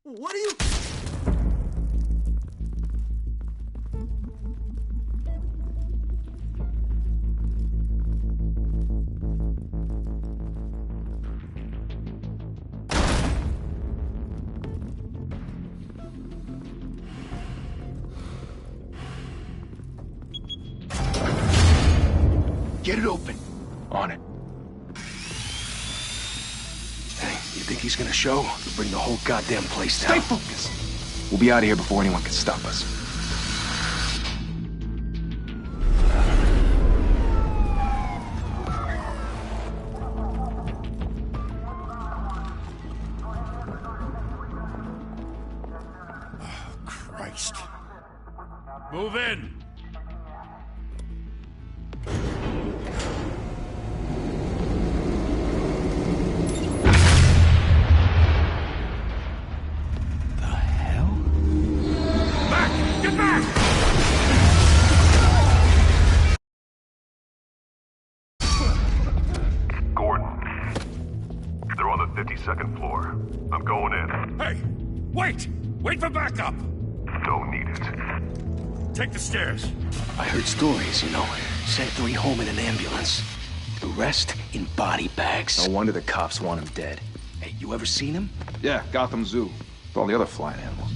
What are you... Get it open. On it. Hey, you think he's gonna show? We'll bring the whole goddamn place down. Stay focused. We'll be out of here before anyone can stop us. Oh, Christ. Move in! Second floor. I'm going in. Hey! Wait! Wait for backup! Don't need it. Take the stairs. I heard stories, you know. Sent 3 home in an ambulance. The rest in body bags. No wonder the cops want him dead. Hey, you ever seen him? Yeah, Gotham Zoo. With all the other flying animals.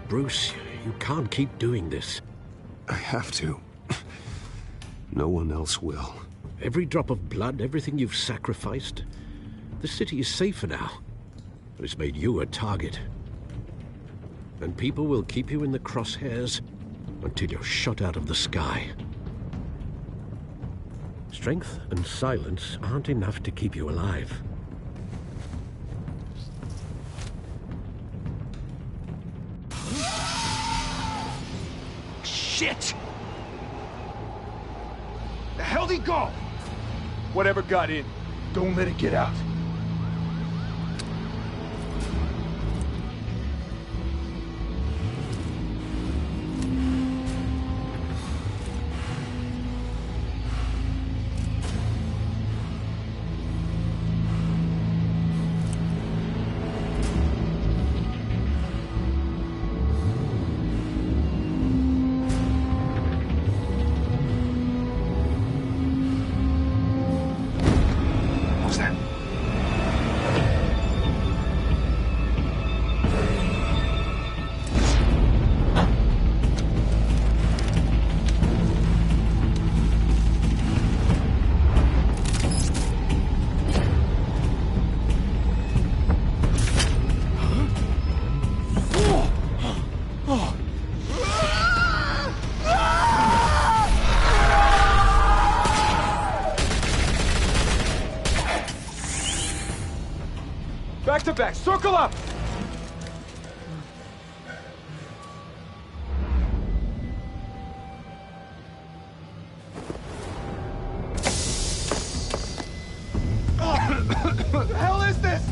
Bruce, you can't keep doing this. I have to. No one else will. Every drop of blood, everything you've sacrificed. The city is safer now, but it's made you a target. And people will keep you in the crosshairs until you're shot out of the sky. Strength and silence aren't enough to keep you alive. Shit! The hell'd he go? Whatever got in, don't let it get out. Back to back, circle up! What the hell is this?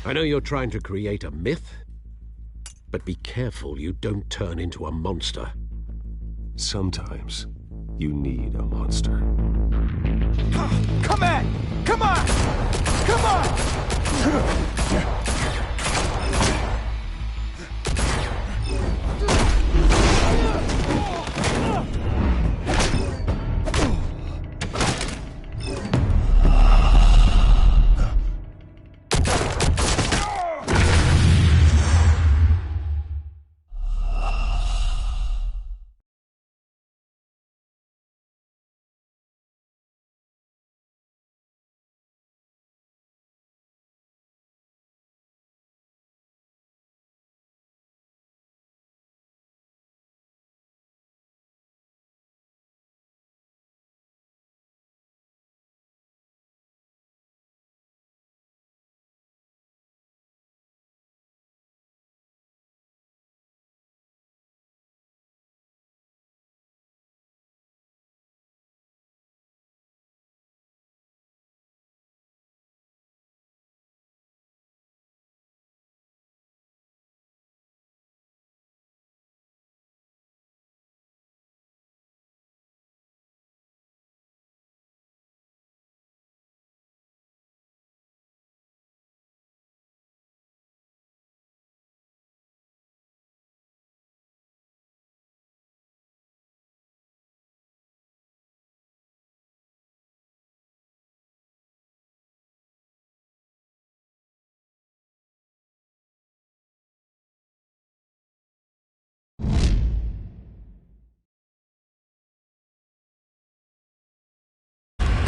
I know you're trying to create a myth, but be careful you don't turn into a monster. Sometimes you need a monster. Come on! Come on! Come on!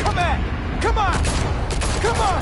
Come on! Come on! Come on!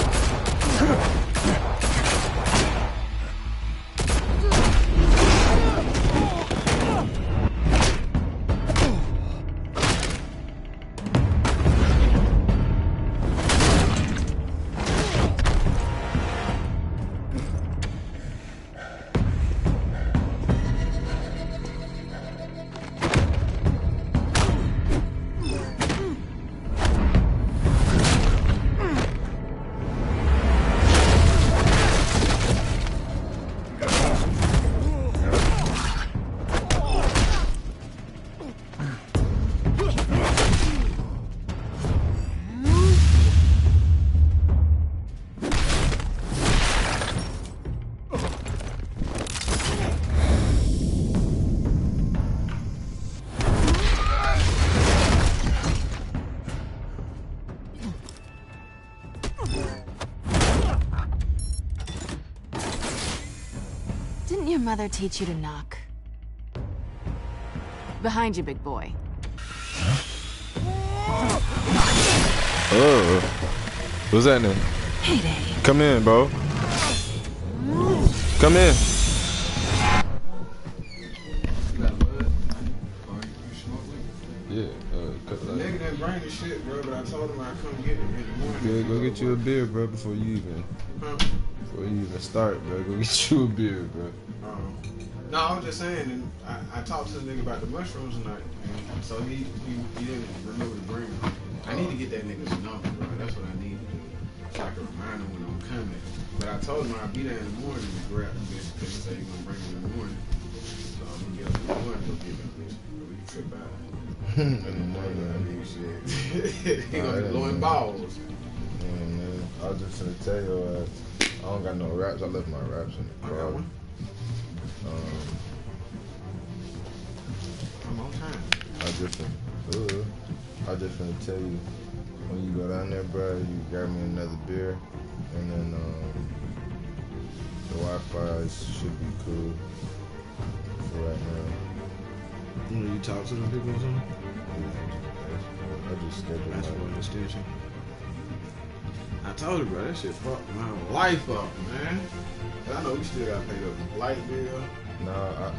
Didn't your mother teach you to knock? Behind you, big boy. Oh, what's that name? Heyday. Come in, bro. Come in. Yeah, Nigga didn't bring the shit, bro, but I told him I'd come get it in the morning. yeah, go get you a beer, bro, before you even start, bro. Go get you a beer, bro. No, I was just saying, and I talked to the nigga about the mushrooms tonight, and so he didn't remember to bring them. I need to get that nigga's number, bro. That's what I need to do, so I can remind him when I'm coming. But I told him I'd be there in the morning to grab the bitch because he said he's gonna bring it in the morning. So I'm gonna get up in the morning to go get that bitch. We can trip out. In the morning, I mean, shit. He gonna be blowing balls. Yeah, man. I was just gonna tell you, I don't got no raps. I left my raps in the car. I got one. I'm on time. I just finna tell you, when you go down there, bro, you grab me another beer, and then the Wi-Fi should be cool for right now. You talk to them people or something? I just scheduled That's my what extension. I told you, bro, that shit fucked my life up, man. I know we still gotta pay the light bill. Nah,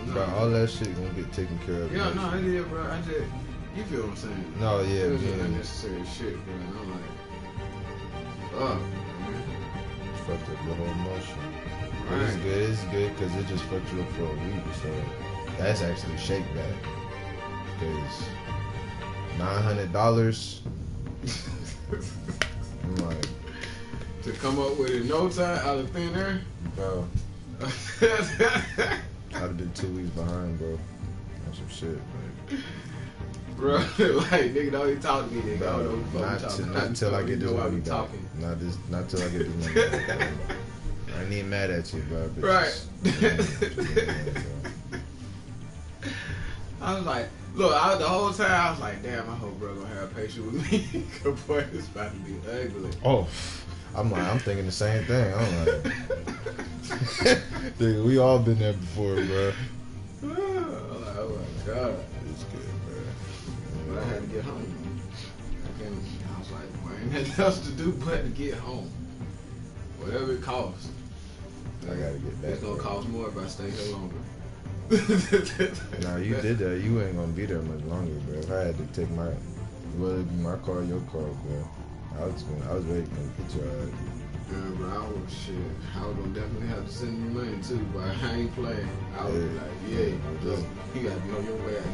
bro, all that shit gonna get taken care of. Yeah, no, it is, bro. I just, you feel what I'm saying? No, yeah, it was just man. unnecessary shit, bro. And I'm like, fuck, man. Fucked up the whole motion. But Right. it's good because it just fucked you up for a week. So that's actually shake back. Because $900, I'm like, to come up with it in no time out of thin air, bro. I'd have been 2 weeks behind, bro. On some shit, Bro, like, nigga, don't even talk to me, nigga. Bro, I don't know what the fuck we talking about. not till I get this You know why money we back. talking. Not till I get this money back. Bro. I ain't even mad at you, bro. But Right. I was like, look, the whole time I was like, damn, I hope bro gonna have patience with me. Cause boy, it's about to be ugly. Oh, I'm thinking the same thing. I'm like, dude, we all been there before, bro. I'm like, oh my god. It's good, bro. But I had to get home. I was like, boy, ain't nothing else to do but to get home. Whatever it costs. I gotta get back. It's gonna cost more if I stay here longer. Nah, you did that. You ain't gonna be there much longer, bro. If I had to take whether it be my car or your car, bro, I was ready to come get your ass. Yeah, bro, I was gonna definitely have to send you money too, but I ain't playing. I was like, yeah, just, you gotta be on your way out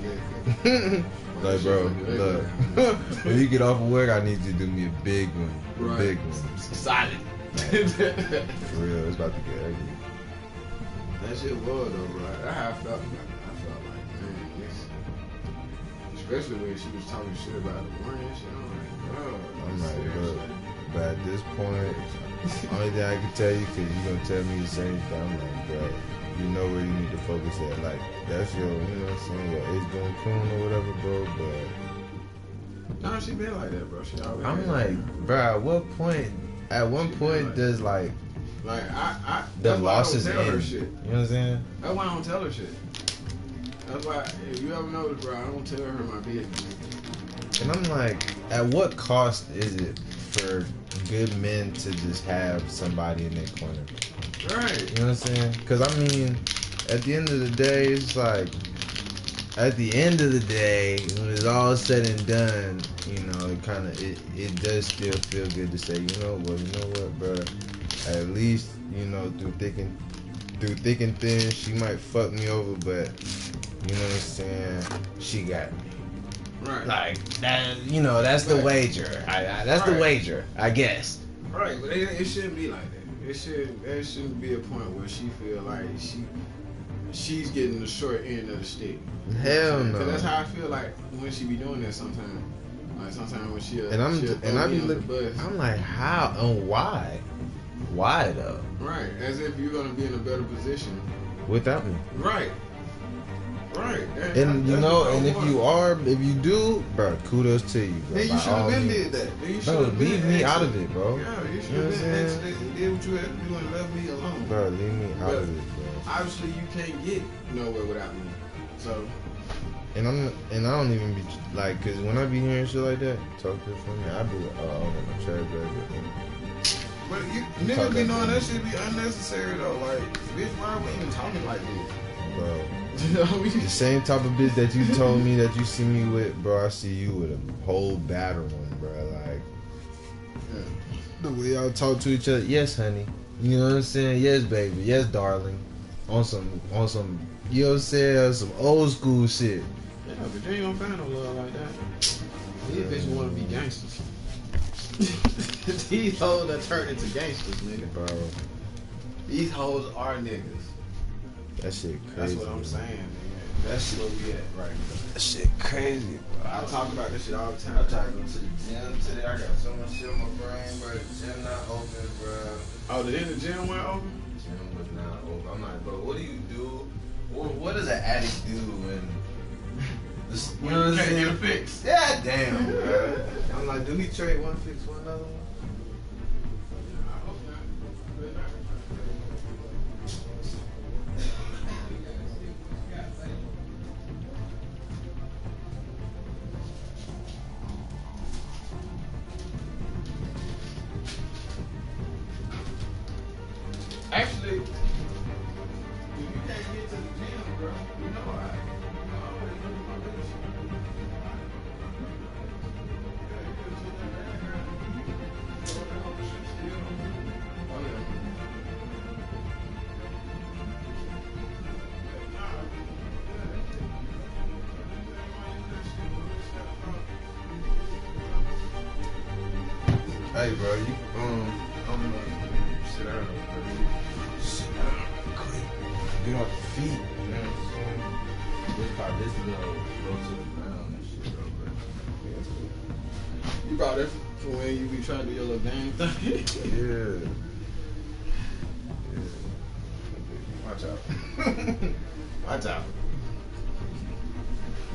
here. Like, bro, look, when you get off of work, I need you to do me a big one. Right. Big one. Solid. For real, it's about to get ugly. That shit was though, bro. That's how I felt. I felt like, man, this. Especially when she was talking shit about the morning and shit. I'm like, bro. I'm like, bro. But at this point, only thing I can tell you, cause you gonna tell me the same thing. I'm like, bro, you know where you need to focus at. Like, that's your, you know what I'm saying, your age going coon or whatever, bro. But nah, she been like that, bro. She always. I'm like, bro, at one point does like I the losses end. end. Shit. You know what I'm saying? That's why I don't tell her shit. That's why, if you ever notice, bro, I don't tell her my business. And I'm like, at what cost is it for good men to just have somebody in their corner? Right. You know what I'm saying? Because, I mean, at the end of the day, it's like, at the end of the day, when it's all said and done, you know, it does still feel good to say, you know what, bro? At least, you know, through thick and thin, she might fuck me over, but you know what I'm saying? She got me. Right. Like that, you know, that's the wager. That's the wager, I guess. Right, but it shouldn't be like that. There shouldn't be a point where she feel like she's getting the short end of the stick. Hell no. Cause that's how I feel like when she be doing that sometimes. Like sometimes when she'll I be looking. I'm like, how and why? Why though? Right, as if you're gonna be in a better position without me. Right. Right. And you know, and if you do, bro, kudos to you, bro. Then you should have been did that. Then you bro, leave me out of it, bro. Yeah, you should have been did what you had to do and left me alone. Bro, leave me out of it, bro. Obviously, you can't get nowhere without me. So. And I don't even be like, cause when I be hearing shit like that, talk to from me, I be like, oh, I'm gonna try to But you niggas be knowing that shit be unnecessary though. Like, bitch, why are we even talking like this? Bro. The same type of bitch that you told me that you see me with, bro, I see you with a whole battered one, bro. Like, the way y'all talk to each other. Yes, honey. You know what I'm saying? Yes, baby. Yes, darling. On some, you know what I'm saying? Some old school shit. Yeah, but they ain't gonna find no love like that. These bitches wanna be gangsters. These hoes that turn into gangsters, nigga. Bro. These hoes are niggas. That shit crazy. That's what I'm saying, nigga. That's where we at right now. That shit crazy, bro. I talk about this shit all the time. I try to go to the gym today. I got so much shit in my brain, bro. The gym not open, bro. Oh, the gym went open? The gym was not open. I'm like, bro, what do you do? What does an addict do when you know what I'm saying? Get a fix. Yeah, damn, bro. I'm like, do we trade one fix for another one? Actually, if you can't get to the gym, bro, you know I always look at my leadership. Hey, bro, you I'm gonna sit down. Sit down real quick. Get off your feet. You know what I'm saying? This car, this is gonna go to the ground and shit, bro. You brought that for when you be trying to do your little game thing. Yeah. Watch out. Watch out.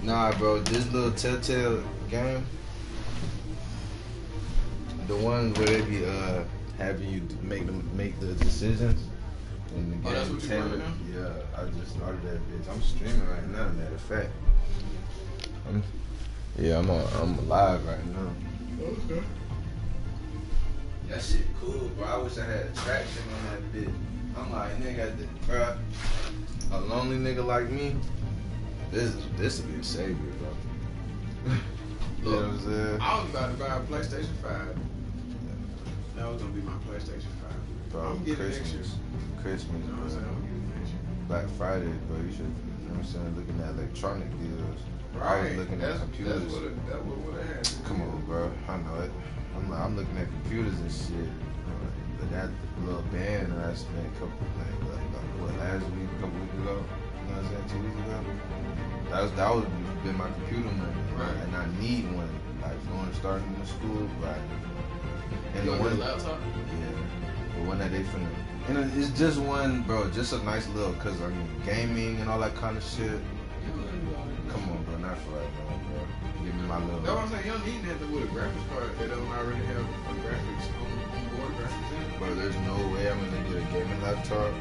Nah, bro, this little Telltale game, the ones where they be having you make the decisions. In the game, that's what you playing now? Yeah, I just started that bitch. I'm streaming right now, matter of fact. I'm live right now. Okay. That shit cool, bro. I wish I had traction on that bitch. I'm like, nigga, bro, a lonely nigga like me, this would be a savior, bro. You know what I'm saying? I was about to buy a PlayStation 5. That was gonna be my PlayStation 5. Bro, I'm getting next year. Christmas, You know what I'm saying? I'm getting next year. Black Friday, bro. You should, you know what I'm saying, looking at electronic deals. I Right. was looking at computers. That's what it had. Come on, bro. I know it. I'm looking at computers and shit. But that little band that I spent a couple, last week, a couple weeks ago. You know what I'm saying? 2 weeks ago. That was been my computer money, Right. And I need one, like starting in the school, right? And You the want one, a laptop? yeah, the one that they finna. And it's just one, bro. Just a nice little, cause I mean, gaming and all that kind of shit. Come on, bro. Not for right now, bro. Give me my little. That's what I'm saying. You don't need nothing with a graphics card that don't already have a graphics on board graphics in it. Bro, there's no way I'm gonna get a gaming laptop.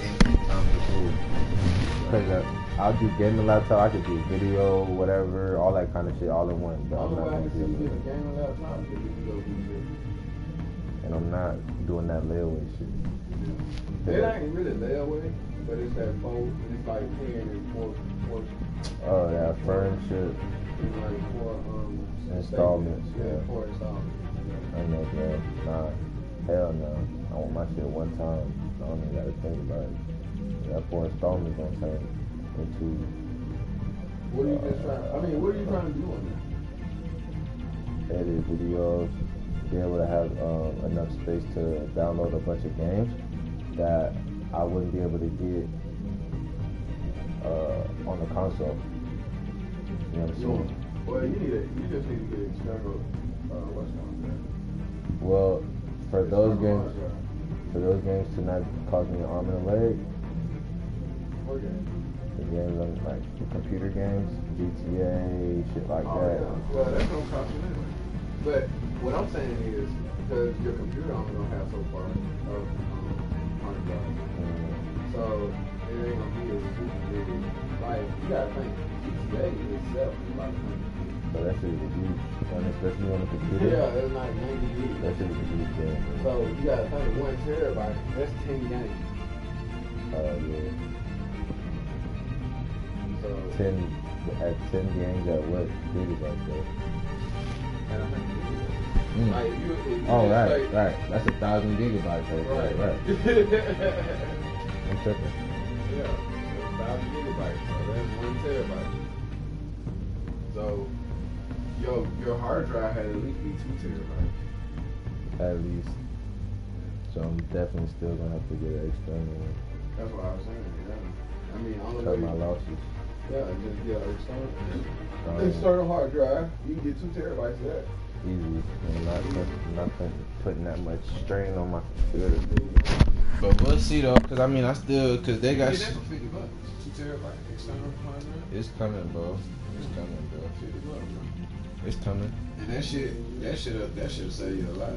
Anytime before. Cause I'll do gaming laptop, I could do video, whatever, all that kind of shit all in one. But I'm not gonna be able to. Get a gaming laptop, you can go do shit. And I'm not doing that layaway shit. It ain't really layaway, but it's that fold. It's like 10 and 4. Oh, that firm shit. It's like 4 Installments, yeah. 4 installments. I know, bro. Nah, hell no. I want my shit one time. I don't even gotta think about it. That 4 installments gonna turn into. What are you just trying? I mean, what are you trying to do on that? Edit videos, be able to have enough space to download a bunch of games that I wouldn't be able to get on the console. You know what I'm saying? Well, you just need to get external. What's going Well, for those games to not cost me an arm and a leg. What game? The games on like the computer games, GTA, shit like that. Yeah. Well, that's gonna cost you anyway. But what I'm saying is, because your computer only gonna have so far of hard drive, so it ain't gonna be as super big. Like you gotta think, GTA itself is like 100 gigs. So that shit is a huge, and especially on the computer. Yeah, it's like 90 gigs. That shit is a huge game. So you gotta think 1 terabyte. That's 10 games. Yeah. So 10 games at what gigabyte though? and I think like if you Oh just right, take- right. That's 1,000 gigabytes right. I'm tripping. Yeah, 1,000 gigabytes. So that's 1 terabyte. So your hard drive had at least be 2 terabytes. At least. So I'm definitely still gonna have to get an external one. That's what I was saying. Yeah. I mean, only Cut way. my losses. Yeah, just get an external hard drive. You can get 2 terabytes of that. Easy. I'm not putting that much strain on my computer. But we'll see though, cause I mean, cause they got. Get that for $50. 2 terabyte external hard drive. It's coming, bro. It's coming, bro. $50, bro. It's coming. And that shit'll save you a lot.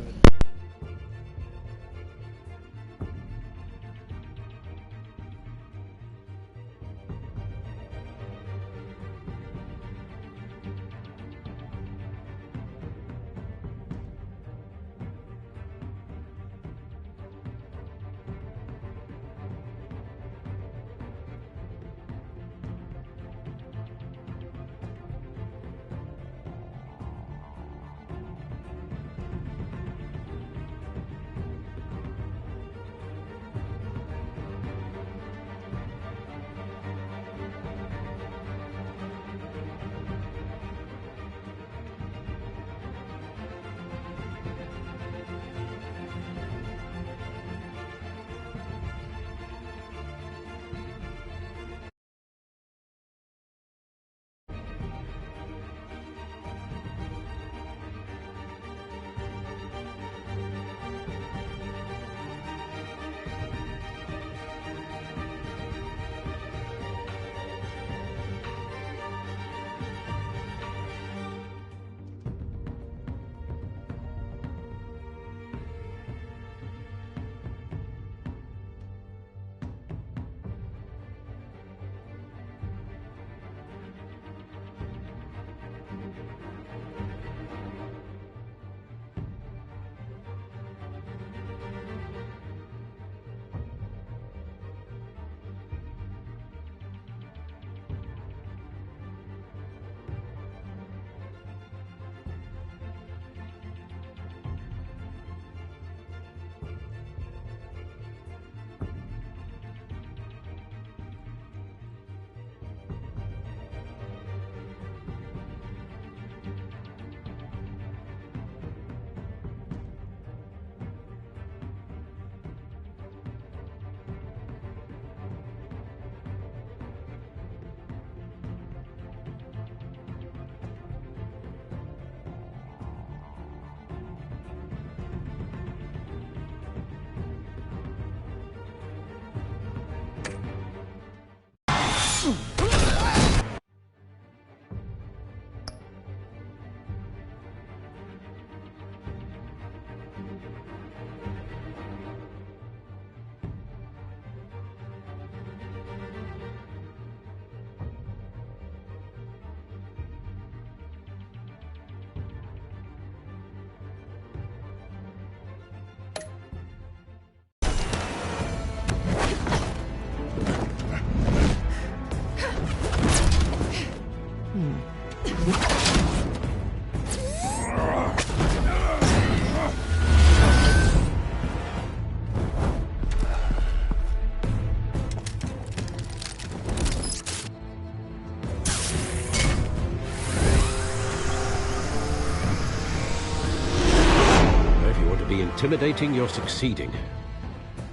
be intimidating, you're succeeding.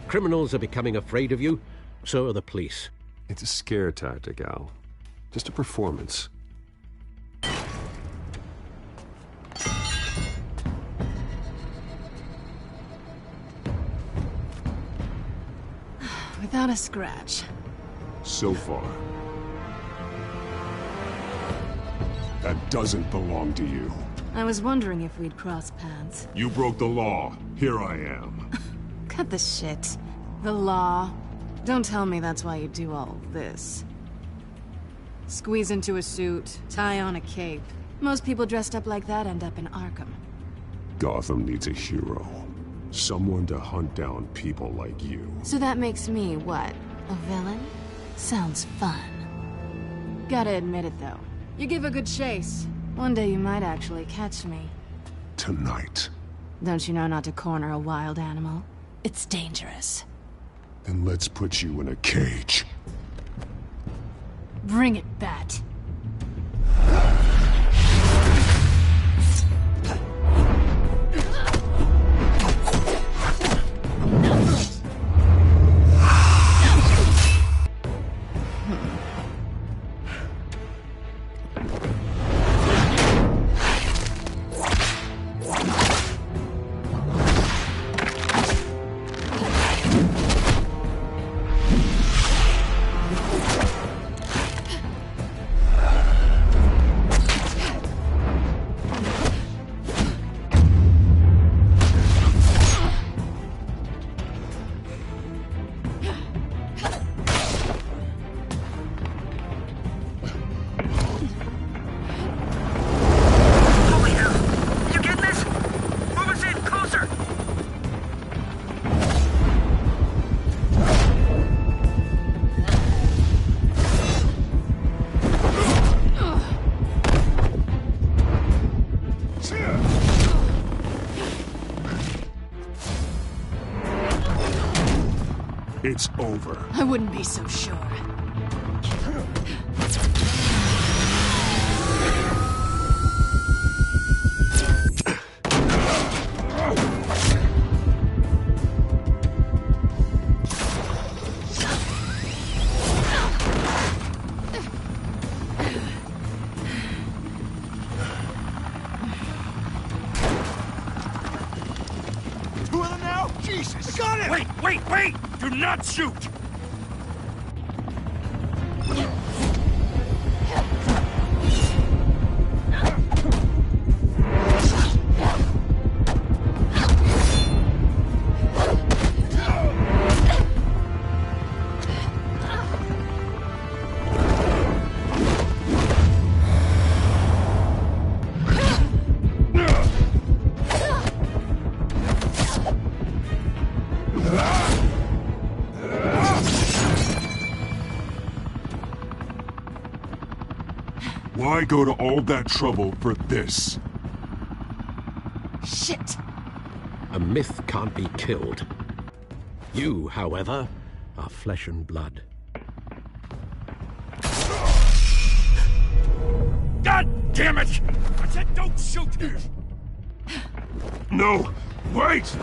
Criminals are becoming afraid of you, so are the police. It's a scare tactic, Al. Just a performance. Without a scratch. So far. That doesn't belong to you. I was wondering if we'd cross paths. You broke the law. Here I am. Cut the shit. The law. Don't tell me that's why you do all this. Squeeze into a suit, tie on a cape. Most people dressed up like that end up in Arkham. Gotham needs a hero. Someone to hunt down people like you. So that makes me, what, a villain? Sounds fun. Gotta admit it, though. You give a good chase. One day you might actually catch me. Tonight. Don't you know not to corner a wild animal? It's dangerous. Then let's put you in a cage. Bring it, Bat. It's over. I wouldn't be so sure. Two of them now? Jesus! Got it! Wait! Do not shoot! Why go to all that trouble for this? Shit! A myth can't be killed. You, however, are flesh and blood. God damn it! I said don't shoot! No! Wait!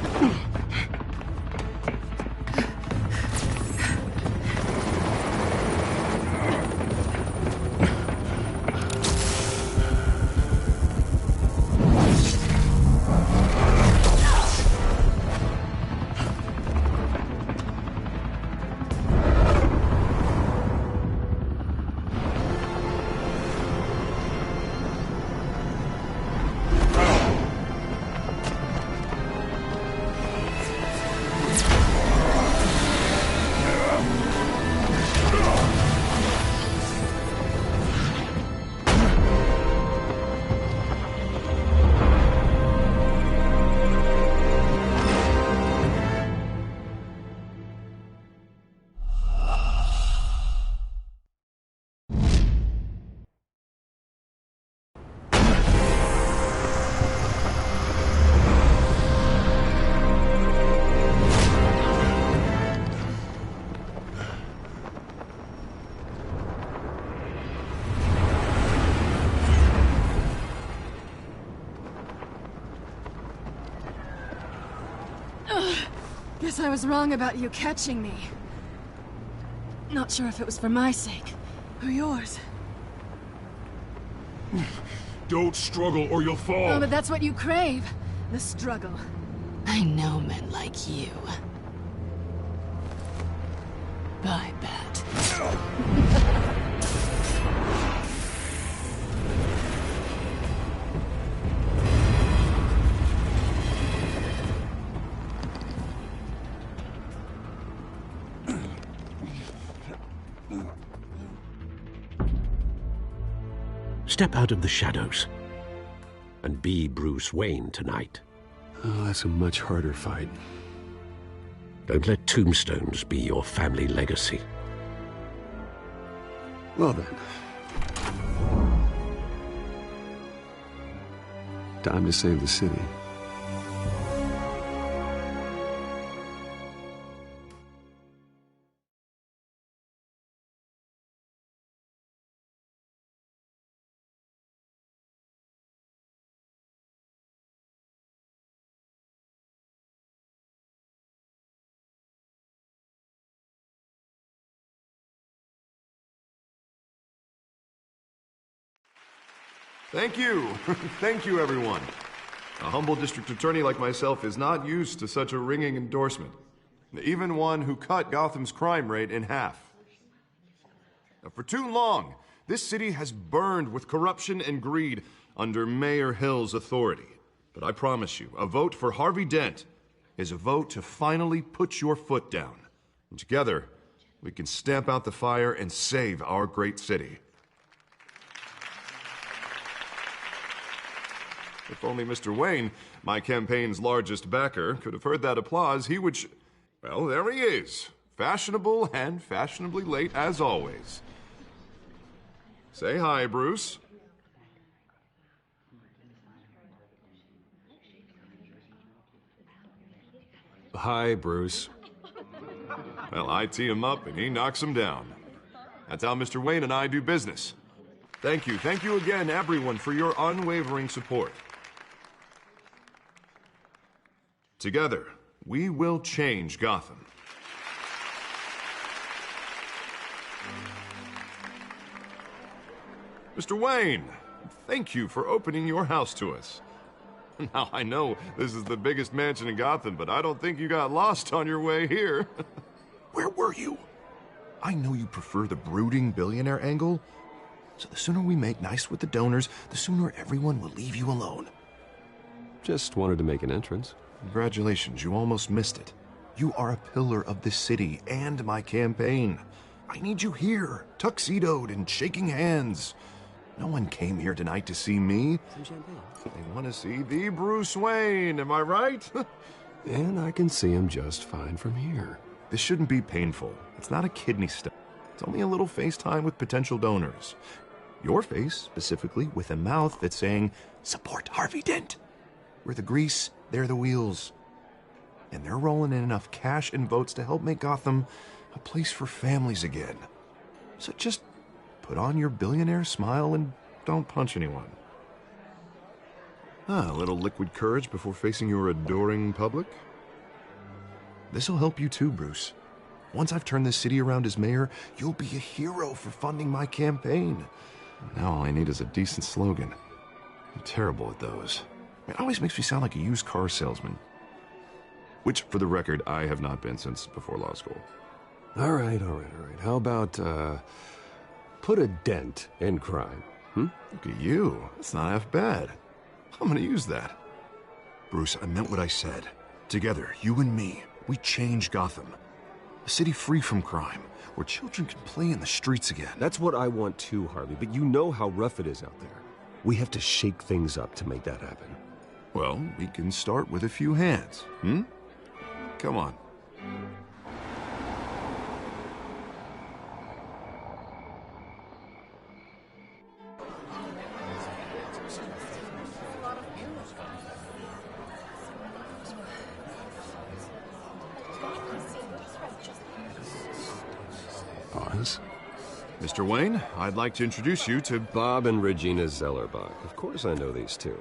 Guess I was wrong about you catching me. Not sure if it was for my sake, or yours. Don't struggle or you'll fall. Oh, but that's what you crave. The struggle. I know men like you. Bye, Bat. Step out of the shadows and be Bruce Wayne tonight. Oh, that's a much harder fight. Don't let tombstones be your family legacy. Well then. Time to save the city. Thank you. Thank you, everyone. A humble district attorney like myself is not used to such a ringing endorsement. Even one who cut Gotham's crime rate in half. Now, for too long, this city has burned with corruption and greed under Mayor Hill's authority. But I promise you, a vote for Harvey Dent is a vote to finally put your foot down. And together, we can stamp out the fire and save our great city. If only Mr. Wayne, my campaign's largest backer, could have heard that applause, he would well, there he is. Fashionable and fashionably late as always. Say hi, Bruce. Hi, Bruce. Well, I tee him up and he knocks him down. That's how Mr. Wayne and I do business. Thank you again, everyone, for your unwavering support. Together, we will change Gotham. Mr. Wayne, thank you for opening your house to us. Now, I know this is the biggest mansion in Gotham, but I don't think you got lost on your way here. Where were you? I know you prefer the brooding billionaire angle, so the sooner we make nice with the donors, the sooner everyone will leave you alone. Just wanted to make an entrance. Congratulations, you almost missed it. You are a pillar of this city and my campaign. I need you here, tuxedoed and shaking hands. No one came here tonight to see me. Some champagne. They want to see the Bruce Wayne, am I right? And I can see him just fine from here. This shouldn't be painful. It's not a kidney stone. It's only a little FaceTime with potential donors. Your face, specifically, with a mouth that's saying, support Harvey Dent. We're the grease, they're the wheels. And they're rolling in enough cash and votes to help make Gotham a place for families again. So just put on your billionaire smile and don't punch anyone. A little liquid courage before facing your adoring public. This'll help you too, Bruce. Once I've turned this city around as mayor, you'll be a hero for funding my campaign. Now all I need is a decent slogan. I'm terrible at those. It always makes me sound like a used car salesman. Which, for the record, I have not been since before law school. All right. How about, put a dent in crime? Look at you. That's not half bad. I'm gonna use that. Bruce, I meant what I said. Together, you and me, we change Gotham. A city free from crime, where children can play in the streets again. That's what I want too, Harvey, but you know how rough it is out there. We have to shake things up to make that happen. Well, we can start with a few hands, Come on. Pause. Mr. Wayne, I'd like to introduce you to Bob and Regina Zellerbach. Of course I know these two.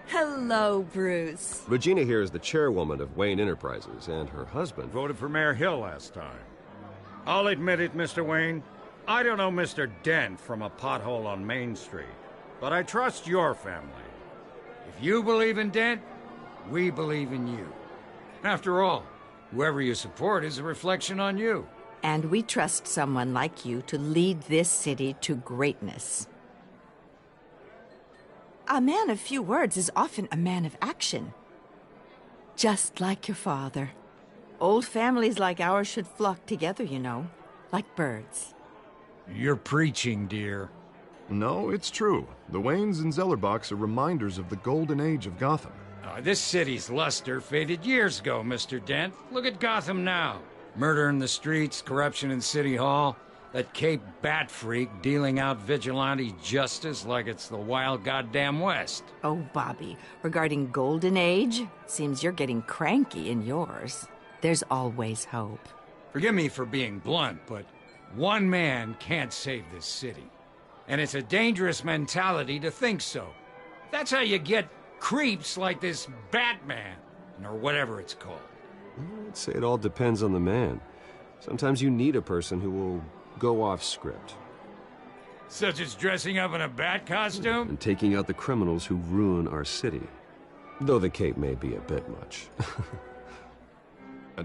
Hello, Bruce. Regina here is the chairwoman of Wayne Enterprises, and her husband... Voted for Mayor Hill last time. I'll admit it, Mr. Wayne. I don't know Mr. Dent from a pothole on Main Street, but I trust your family. If you believe in Dent, we believe in you. After all, whoever you support is a reflection on you. And we trust someone like you to lead this city to greatness. A man of few words is often a man of action. Just like your father. Old families like ours should flock together, you know, like birds. You're preaching, dear. No, it's true. The Waynes and Zellerbachs are reminders of the golden age of Gotham. This city's luster faded years ago, Mr. Dent. Look at Gotham now. Murder in the streets, corruption in City Hall, that Cape Bat freak dealing out vigilante justice like it's the wild goddamn West. Oh, Bobby, regarding Golden Age, seems you're getting cranky in yours. There's always hope. Forgive me for being blunt, but one man can't save this city. And it's a dangerous mentality to think so. That's how you get creeps like this Batman, or whatever it's called. I'd say it all depends on the man. Sometimes you need a person who will go off script. Such as dressing up in a bat costume? And taking out the criminals who ruin our city. Though the cape may be a bit much.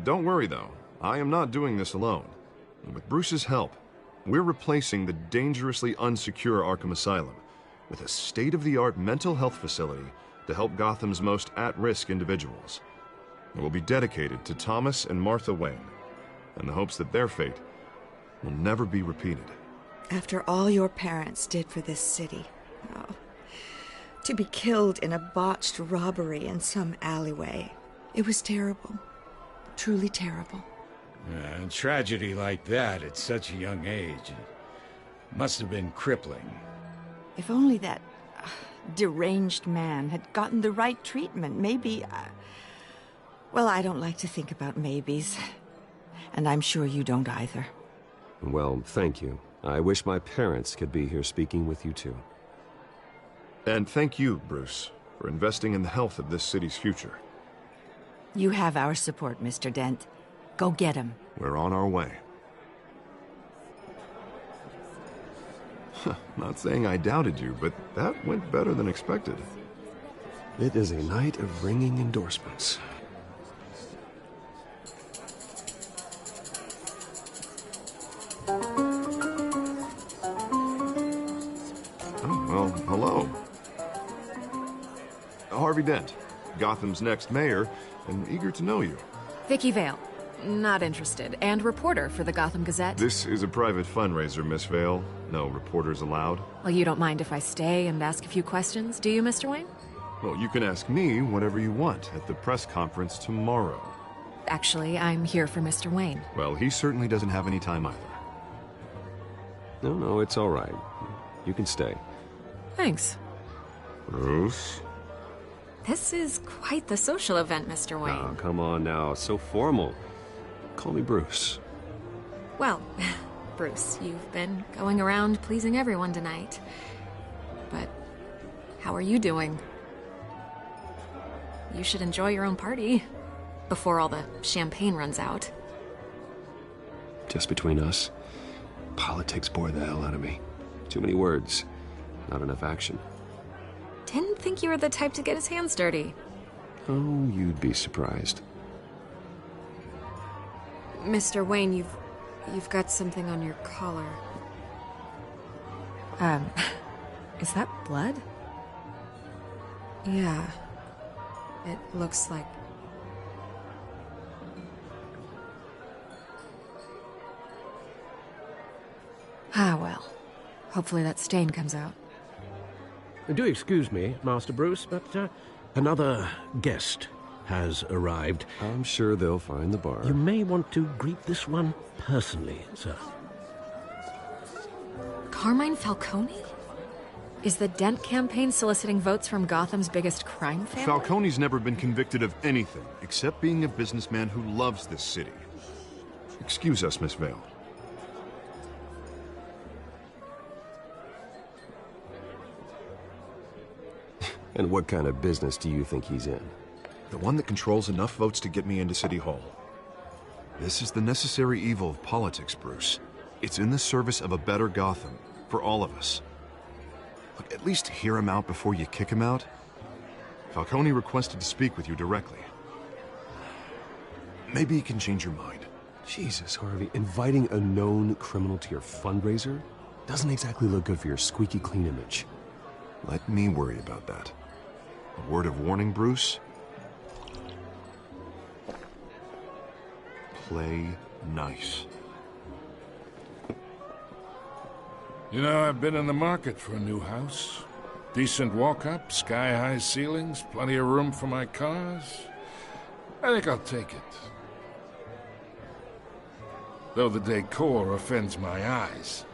Don't worry, though. I am not doing this alone. With Bruce's help, we're replacing the dangerously unsecure Arkham Asylum with a state-of-the-art mental health facility to help Gotham's most at-risk individuals. It will be dedicated to Thomas and Martha Wayne, in the hopes that their fate will never be repeated. After all your parents did for this city, oh, to be killed in a botched robbery in some alleyway, it was terrible. Truly terrible. A tragedy like that at such a young age must have been crippling. If only that deranged man had gotten the right treatment, maybe... Well, I don't like to think about maybes. And I'm sure you don't either. Well, thank you. I wish my parents could be here speaking with you too. And thank you, Bruce, for investing in the health of this city's future. You have our support, Mr. Dent. Go get him. We're on our way. Not saying I doubted you, but that went better than expected. It is a night of ringing endorsements. Well, hello. Harvey Dent, Gotham's next mayor, and eager to know you. Vicky Vale. Not interested. And reporter for the Gotham Gazette. This is a private fundraiser, Miss Vale. No reporters allowed. Well, you don't mind if I stay and ask a few questions, do you, Mr. Wayne? Well, you can ask me whatever you want at the press conference tomorrow. Actually, I'm here for Mr. Wayne. Well, he certainly doesn't have any time either. No, it's all right. You can stay. Thanks. Bruce? This is quite the social event, Mr. Wayne. Oh, come on now. So formal. Call me Bruce. Well, Bruce, you've been going around pleasing everyone tonight. But how are you doing? You should enjoy your own party before all the champagne runs out. Just between us, politics bore the hell out of me. Too many words, not enough action. Didn't think you were the type to get his hands dirty. Oh, you'd be surprised. Mr. Wayne, you've got something on your collar. Is that blood? Yeah. It looks like... Ah, well. Hopefully that stain comes out. Do excuse me, Master Bruce, but another guest has arrived. I'm sure they'll find the bar. You may want to greet this one personally, sir. Carmine Falcone? Is the Dent campaign soliciting votes from Gotham's biggest crime family? Falcone's never been convicted of anything except being a businessman who loves this city. Excuse us, Miss Vale. And what kind of business do you think he's in? The one that controls enough votes to get me into City Hall. This is the necessary evil of politics, Bruce. It's in the service of a better Gotham, for all of us. Look, at least hear him out before you kick him out. Falcone requested to speak with you directly. Maybe he can change your mind. Jesus, Harvey, inviting a known criminal to your fundraiser doesn't exactly look good for your squeaky clean image. Let me worry about that. A word of warning, Bruce? Play nice. You know, I've been in the market for a new house. Decent walk-up, sky-high ceilings, plenty of room for my cars. I think I'll take it. Though the decor offends my eyes.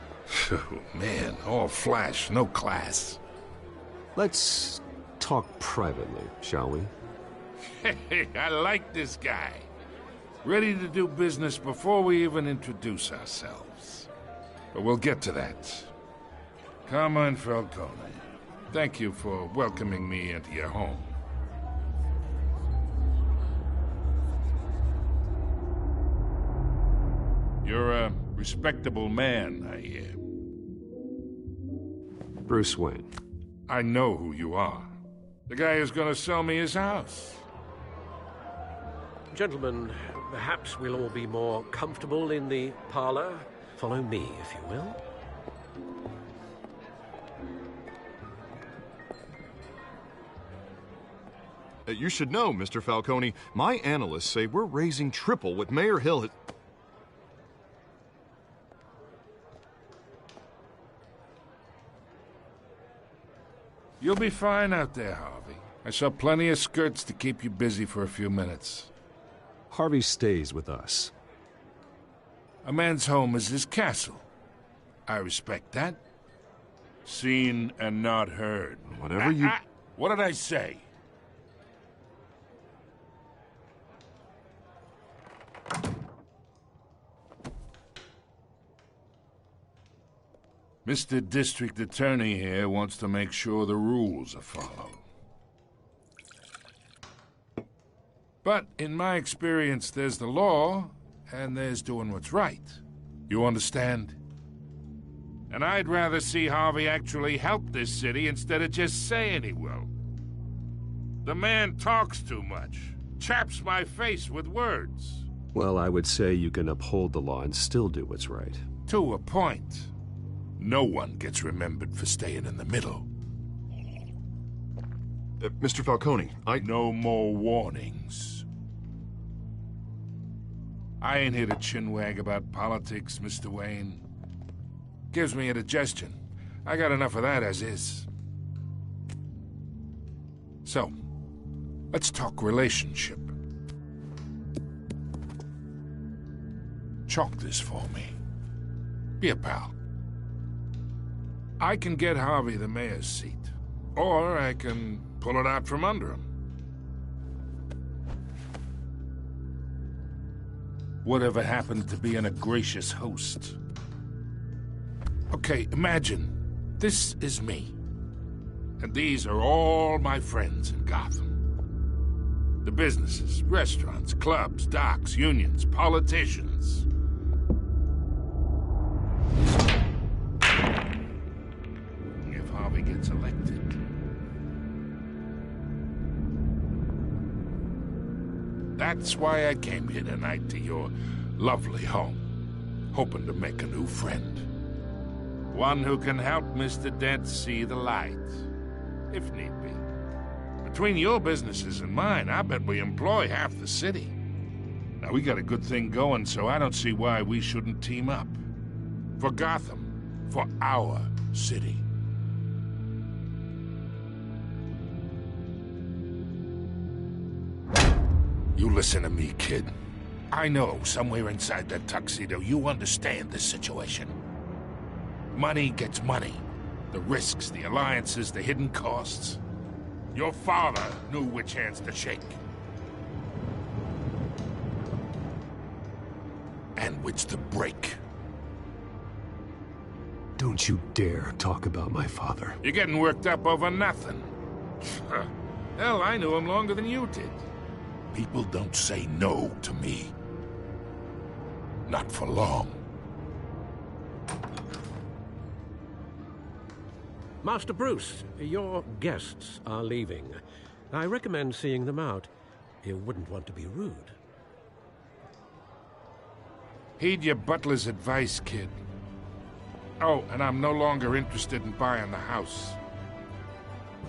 Oh, man, all flash, no class. Let's talk privately, shall we? Hey, I like this guy. Ready to do business before we even introduce ourselves. But we'll get to that. Carmine Falcone, thank you for welcoming me into your home. You're a respectable man, I hear. Bruce Wayne. I know who you are. The guy who's gonna sell me his house. Gentlemen, perhaps we'll all be more comfortable in the parlor. Follow me, if you will. You should know, Mr. Falcone, my analysts say we're raising triple what Mayor Hill had... You'll be fine out there, Harvey. I saw plenty of skirts to keep you busy for a few minutes. Harvey stays with us. A man's home is his castle. I respect that. Seen and not heard. Whatever you... What did I say? Mr. District Attorney here wants to make sure the rules are followed. But in my experience, there's the law, and there's doing what's right. You understand? And I'd rather see Harvey actually help this city instead of just saying he will. The man talks too much, chaps my face with words. Well, I would say you can uphold the law and still do what's right. To a point. No one gets remembered for staying in the middle. Mr. Falcone, No more warnings. I ain't here to chinwag about politics, Mr. Wayne. Gives me indigestion. I got enough of that as is. So, let's talk relationship. Chalk this for me. Be a pal. I can get Harvey the mayor's seat, or I can pull it out from under him. Whatever happened to being a gracious host? Okay, imagine this is me, and these are all my friends in Gotham. The businesses, restaurants, clubs, docks, unions, politicians. Gets elected. That's why I came here tonight to your lovely home, hoping to make a new friend. One who can help Mr. Dent see the light, if need be. Between your businesses and mine, I bet we employ half the city. Now, we got a good thing going, so I don't see why we shouldn't team up. For Gotham, for our city. You listen to me, kid. I know somewhere inside that tuxedo you understand this situation. Money gets money. The risks, the alliances, the hidden costs. Your father knew which hands to shake. And which to break. Don't you dare talk about my father. You're getting worked up over nothing. Hell, I knew him longer than you did. People don't say no to me. Not for long. Master Bruce, your guests are leaving. I recommend seeing them out. You wouldn't want to be rude. Heed your butler's advice, kid. Oh, and I'm no longer interested in buying the house.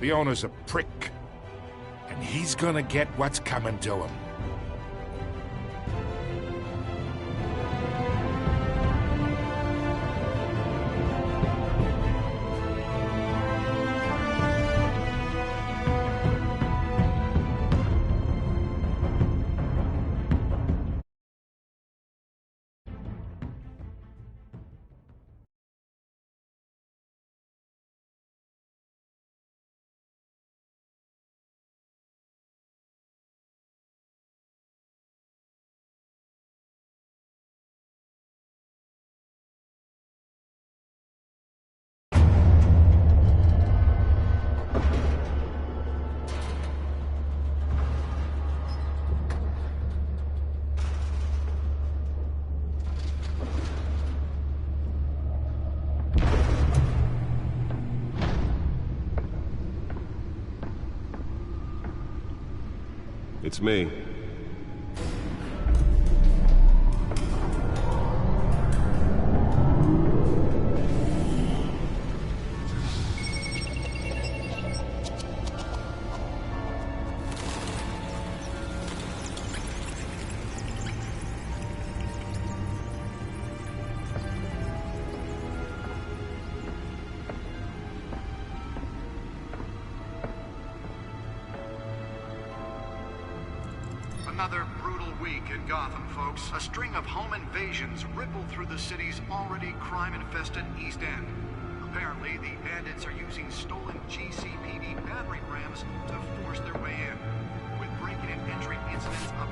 The owner's a prick, and he's gonna get what's coming to him. It's me. Another brutal week in Gotham, folks. A string of home invasions rippled through the city's already crime-infested East End. Apparently, the bandits are using stolen GCPD battering rams to force their way in, with break-in and entry incidents up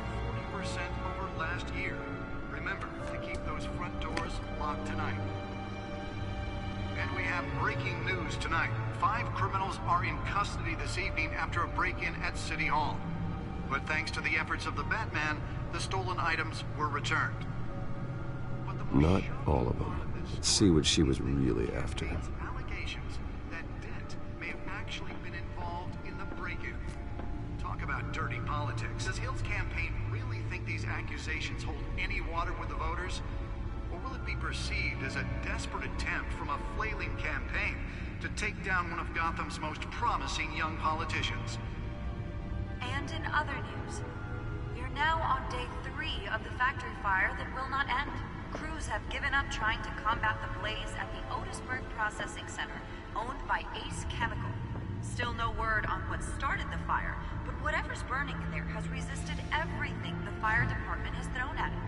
40% over last year. Remember to keep those front doors locked tonight. And we have breaking news tonight. 5 criminals are in custody this evening after a break-in at City Hall. But thanks to the efforts of the Batman, the stolen items were returned. Not all of them. Let's see what she was really after. Allegations that Dent may have actually been involved in the break-in. Talk about dirty politics. Does Hill's campaign really think these accusations hold any water with the voters? Or will it be perceived as a desperate attempt from a flailing campaign to take down one of Gotham's most promising young politicians? And in other news, we are now on day 3 of the factory fire that will not end. Crews have given up trying to combat the blaze at the Otisburg Processing Center, owned by Ace Chemical. Still no word on what started the fire, but whatever's burning in there has resisted everything the fire department has thrown at it.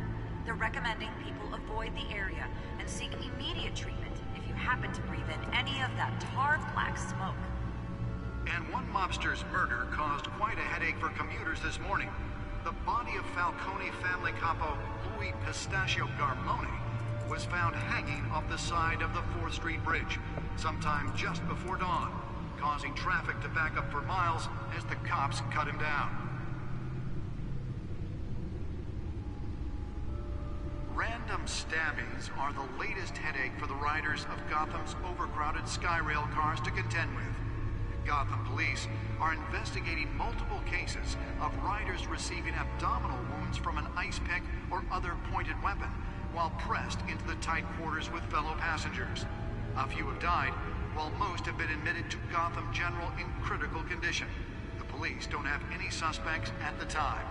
They're recommending people avoid the area and seek immediate treatment if you happen to breathe in any of that tar black smoke. And one mobster's murder caused quite a headache for commuters this morning. The body of Falcone family capo Louis Pistachio Garmone was found hanging off the side of the 4th Street Bridge sometime just before dawn, causing traffic to back up for miles as the cops cut him down. Random stabbings are the latest headache for the riders of Gotham's overcrowded Skyrail cars to contend with. Gotham police are investigating multiple cases of riders receiving abdominal wounds from an ice pick or other pointed weapon while pressed into the tight quarters with fellow passengers. A few have died, while most have been admitted to Gotham General in critical condition. The police don't have any suspects at the time.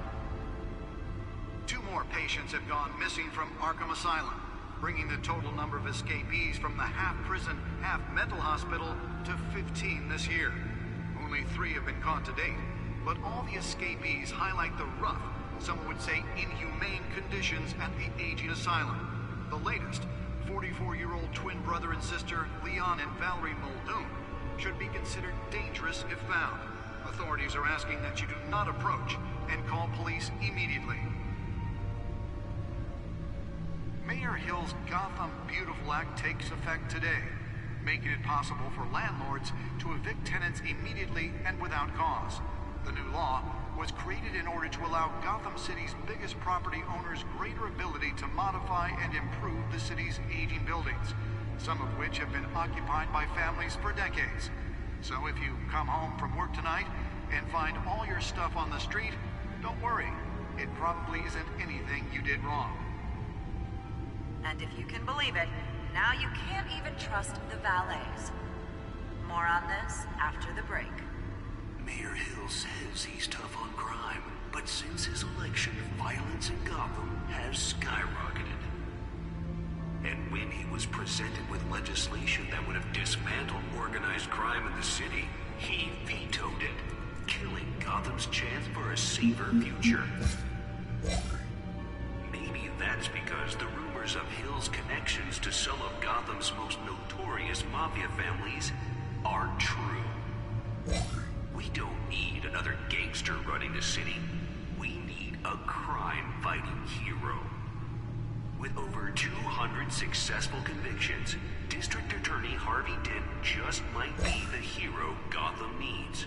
2 more patients have gone missing from Arkham Asylum, bringing the total number of escapees from the half-prison, half-mental hospital to 15 this year. Only 3 have been caught to date, but all the escapees highlight the rough, some would say inhumane conditions at the aging asylum. The latest, 44-year-old twin brother and sister Leon and Valerie Muldoon, should be considered dangerous if found. Authorities are asking that you do not approach and call police immediately. Mayor Hill's Gotham Beautiful Act takes effect today. making it possible for landlords to evict tenants immediately and without cause. The new law was created in order to allow Gotham City's biggest property owners greater ability to modify and improve the city's aging buildings, some of which have been occupied by families for decades. So if you come home from work tonight and find all your stuff on the street, don't worry. It probably isn't anything you did wrong. And if you can believe it, now you can't even trust the valets. More on this after the break. Mayor Hill says he's tough on crime, but since his election, violence in Gotham has skyrocketed. And when he was presented with legislation that would have dismantled organized crime in the city, he vetoed it, killing Gotham's chance for a safer future. Maybe that's because the rumors of Hill's connections to some of Gotham's most notorious mafia families are true. We don't need another gangster running the city. We need a crime-fighting hero. With over 200 successful convictions, District Attorney Harvey Dent just might be the hero Gotham needs.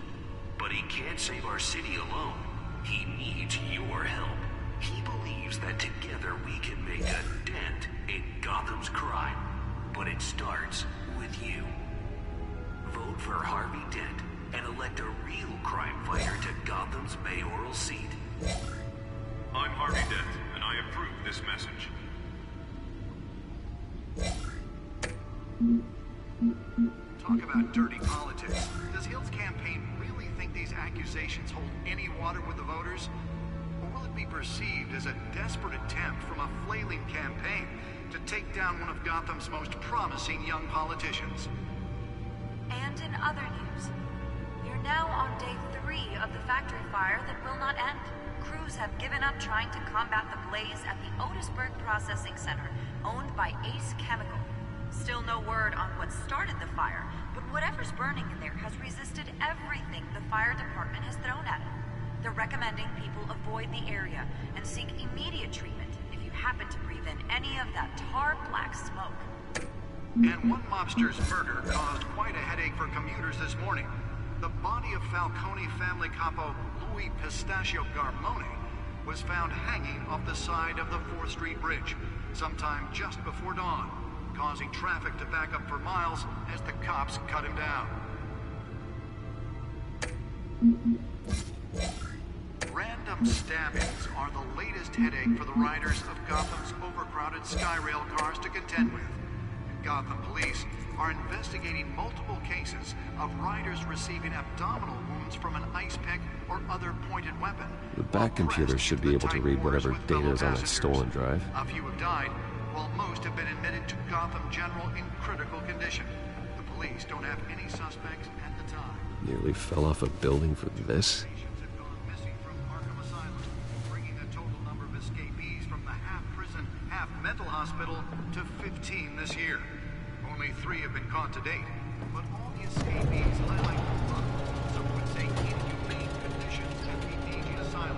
But he can't save our city alone. He needs your help. He believes that together we can make a dent in Gotham's crime. But it starts with you. Vote for Harvey Dent and elect a real crime fighter to Gotham's mayoral seat. I'm Harvey Dent, and I approve this message. Talk about dirty politics. Does Hill's campaign really think these accusations hold any water with the voters? Or will it be perceived as a desperate attempt from a flailing campaign to take down one of Gotham's most promising young politicians? And in other news, you're now on day 3 of the factory fire that will not end. Crews have given up trying to combat the blaze at the Otisburg Processing Center, owned by Ace Chemical. Still no word on what started the fire, but whatever's burning in there has resisted everything the fire department has thrown at it. They're recommending people avoid the area and seek immediate treatment if you happen to breathe in any of that tar black smoke. And one mobster's murder caused quite a headache for commuters this morning. The body of Falcone family capo Louis Pistachio Garmone was found hanging off the side of the 4th Street Bridge sometime just before dawn, causing traffic to back up for miles as the cops cut him down. Random stabbings are the latest headache for the riders of Gotham's overcrowded Skyrail cars to contend with. Gotham police are investigating multiple cases of riders receiving abdominal wounds from an ice pick or other pointed weapon. The back computer should be able to read whatever data is on that stolen drive. A few have died, while most have been admitted to Gotham General in critical condition. The police don't have any suspects at the time. Nearly fell off a building for this. Patients have gone missing from Arkham Asylum, bringing the total number of escapees from the half-prison, half-mental hospital to 15 this year. Only 3 have been caught to date, but all the escapees highlight the front. Some would say inhumane conditions at the aging asylum.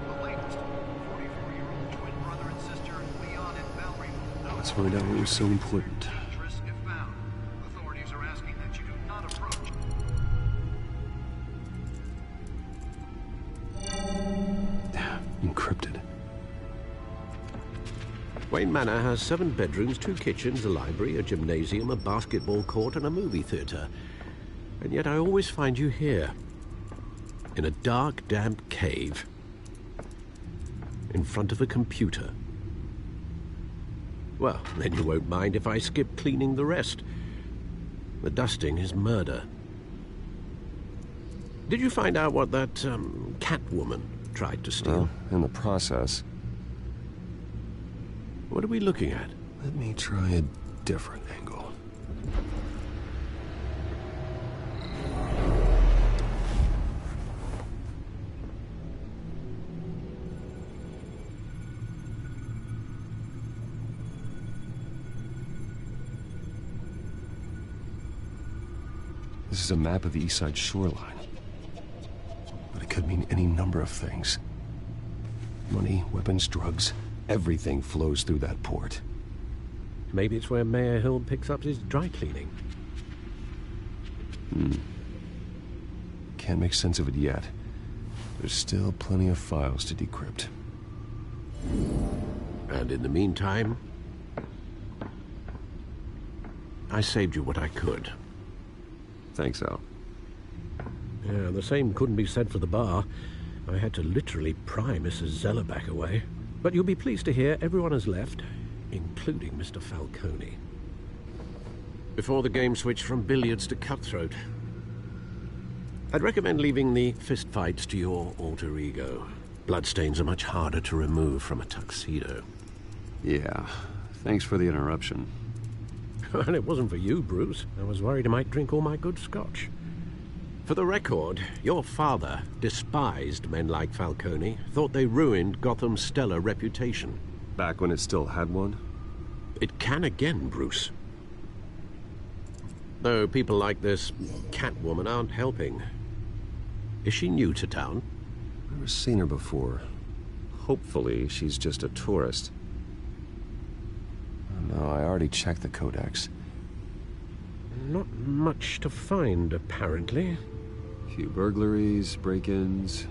The latest, 44-year-old twin brother and sister Leon and Valerie. Let's find out what was so important. Dangerous if found. Authorities are asking that you do not approach. Encrypted. Wayne Manor has 7 bedrooms, 2 kitchens, a library, a gymnasium, a basketball court, and a movie theater. And yet I always find you here, in a dark, damp cave, in front of a computer. Well, then you won't mind if I skip cleaning the rest. The dusting is murder. Did you find out what that, Catwoman tried to steal? Well, in the process. What are we looking at? Let me try a different angle. This is a map of the East Side shoreline. But it could mean any number of things. Money, weapons, drugs. Everything flows through that port. Maybe it's where Mayor Hill picks up his dry cleaning. Can't make sense of it yet. There's still plenty of files to decrypt. And in the meantime, I saved you what I could. Thanks, Al. Yeah, the same couldn't be said for the bar. I had to literally pry Mrs. Zellerback away. But you'll be pleased to hear everyone has left, including Mr. Falcone. Before the game switched from billiards to cutthroat. I'd recommend leaving the fistfights to your alter ego. Bloodstains are much harder to remove from a tuxedo. Yeah, thanks for the interruption. And it wasn't for you, Bruce. I was worried I might drink all my good scotch. For the record, your father despised men like Falcone, thought they ruined Gotham's stellar reputation. Back when it still had one? It can again, Bruce. Though people like this Catwoman aren't helping. Is she new to town? Never seen her before. Hopefully, she's just a tourist. No, I already checked the codex. Not much to find, apparently. Few burglaries, break-ins.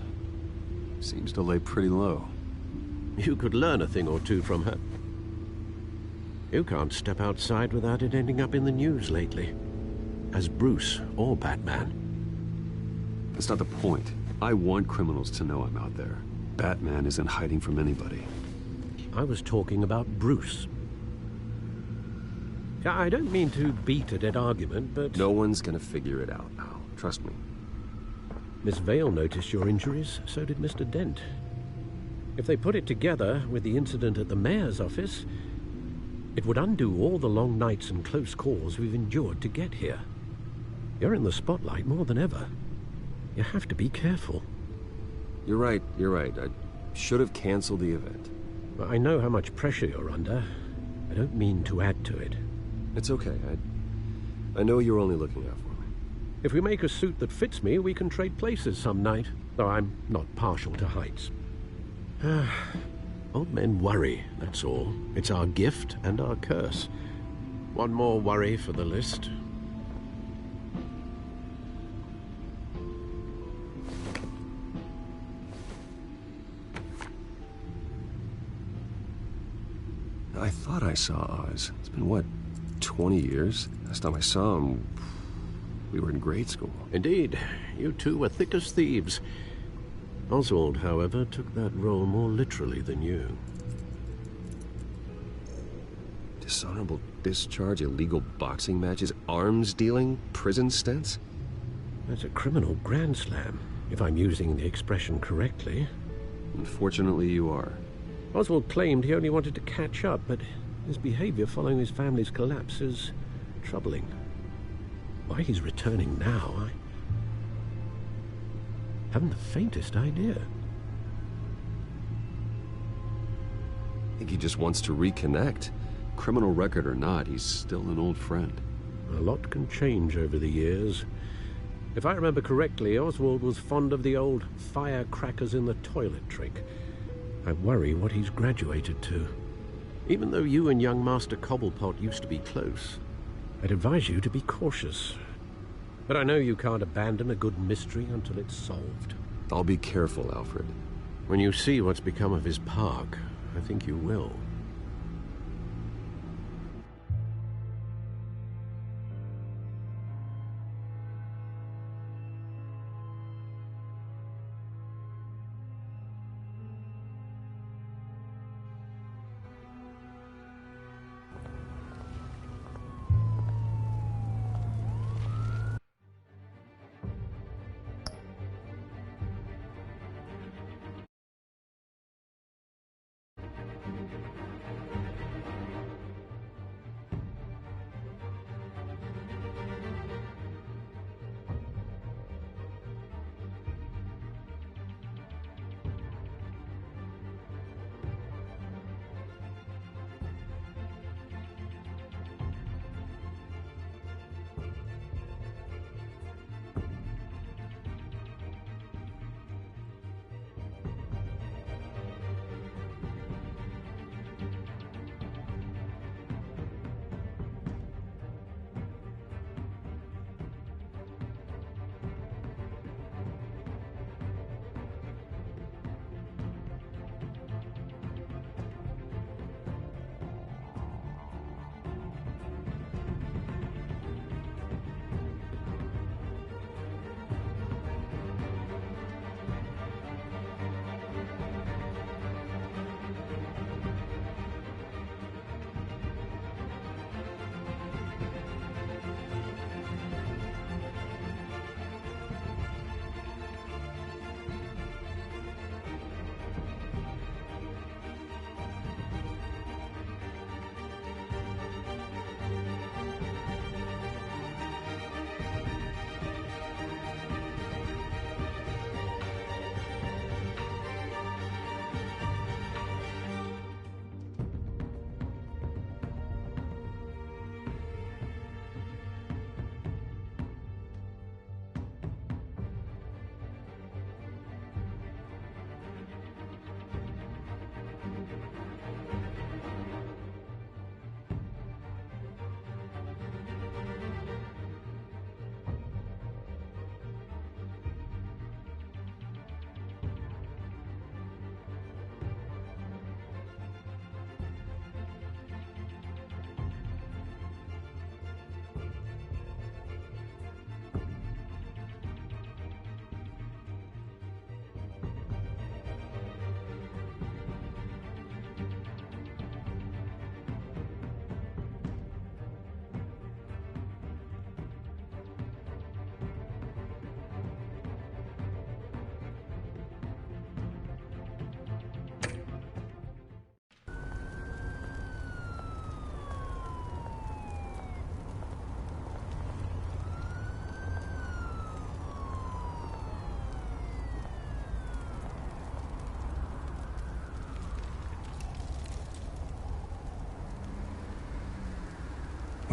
Seems to lay pretty low. You could learn a thing or two from her. You can't step outside without it ending up in the news lately. As Bruce or Batman. That's not the point. I want criminals to know I'm out there. Batman isn't hiding from anybody. I was talking about Bruce. I don't mean to beat a dead argument, but... No one's gonna figure it out, pal. Trust me. Miss Vale noticed your injuries, so did Mr. Dent. If they put it together with the incident at the mayor's office, it would undo all the long nights and close calls we've endured to get here. You're in the spotlight more than ever. You have to be careful. You're right. I should have canceled the event. I know how much pressure you're under. I don't mean to add to it. It's okay. I know you're only looking out for me. If we make a suit that fits me, we can trade places some night. Though I'm not partial to heights. Old men worry, that's all. It's our gift and our curse. One more worry for the list. I thought I saw Oz. It's been, what, 20 years? Last time I saw him, we were in grade school. Indeed. You two were thick as thieves. Oswald, however, took that role more literally than you. Dishonorable discharge, illegal boxing matches, arms dealing, prison stints? That's a criminal grand slam, if I'm using the expression correctly. Unfortunately, you are. Oswald claimed he only wanted to catch up, but his behavior following his family's collapse is troubling. Why he's returning now, I haven't the faintest idea. I think he just wants to reconnect. Criminal record or not, he's still an old friend. A lot can change over the years. If I remember correctly, Oswald was fond of the old firecrackers in the toilet trick. I worry what he's graduated to. Even though you and young Master Cobblepot used to be close, I'd advise you to be cautious. But I know you can't abandon a good mystery until it's solved. I'll be careful, Alfred. When you see what's become of his park, I think you will.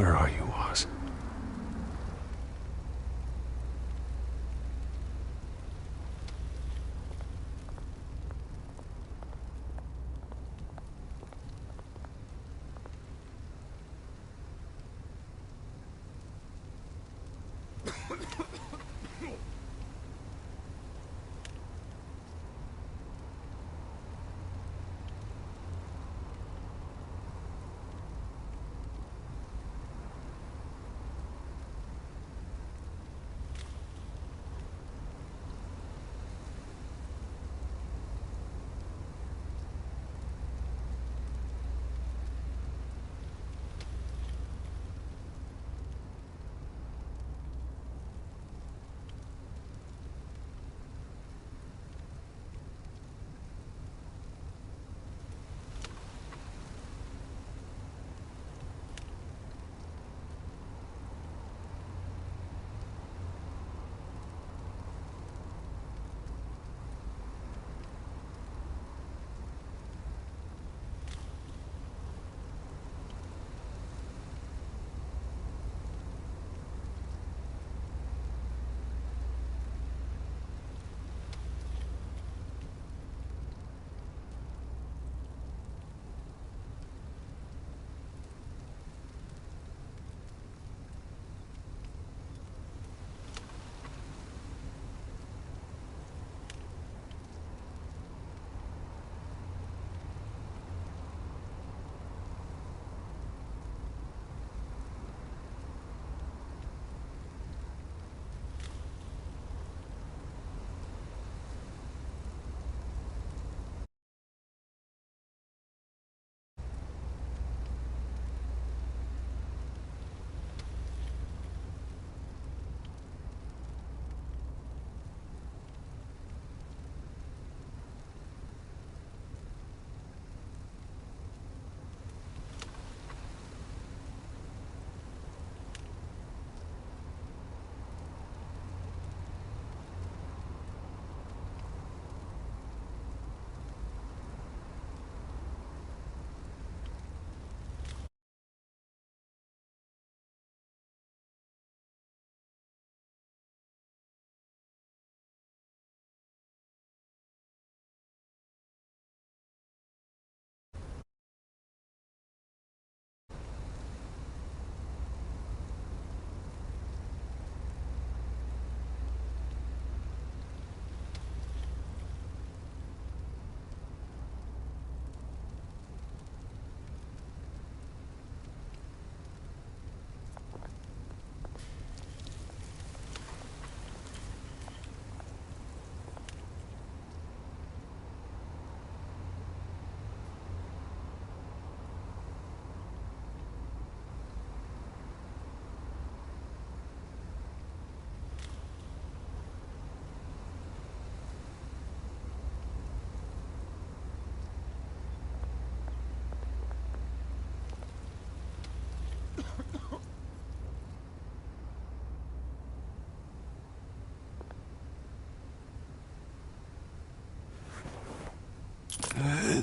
Where are you, Oz?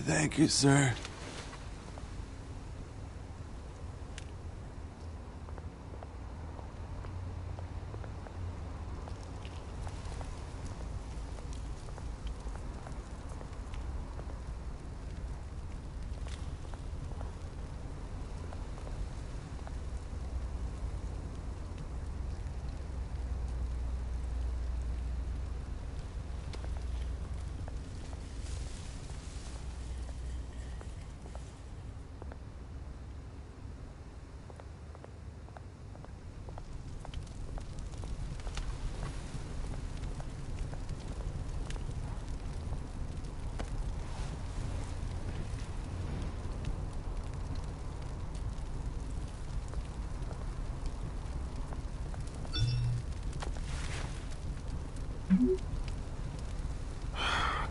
Thank you, sir.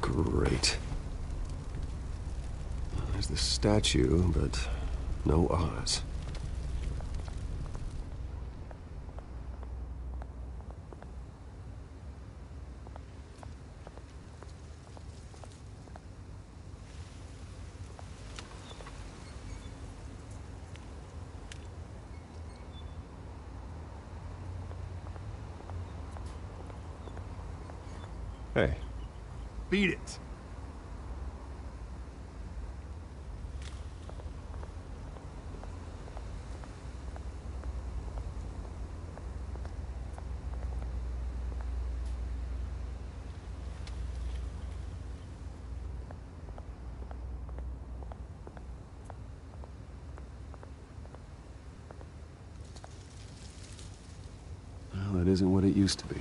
Great. There's the statue, but no Oz. Hey. Beat it. Well, it isn't what it used to be.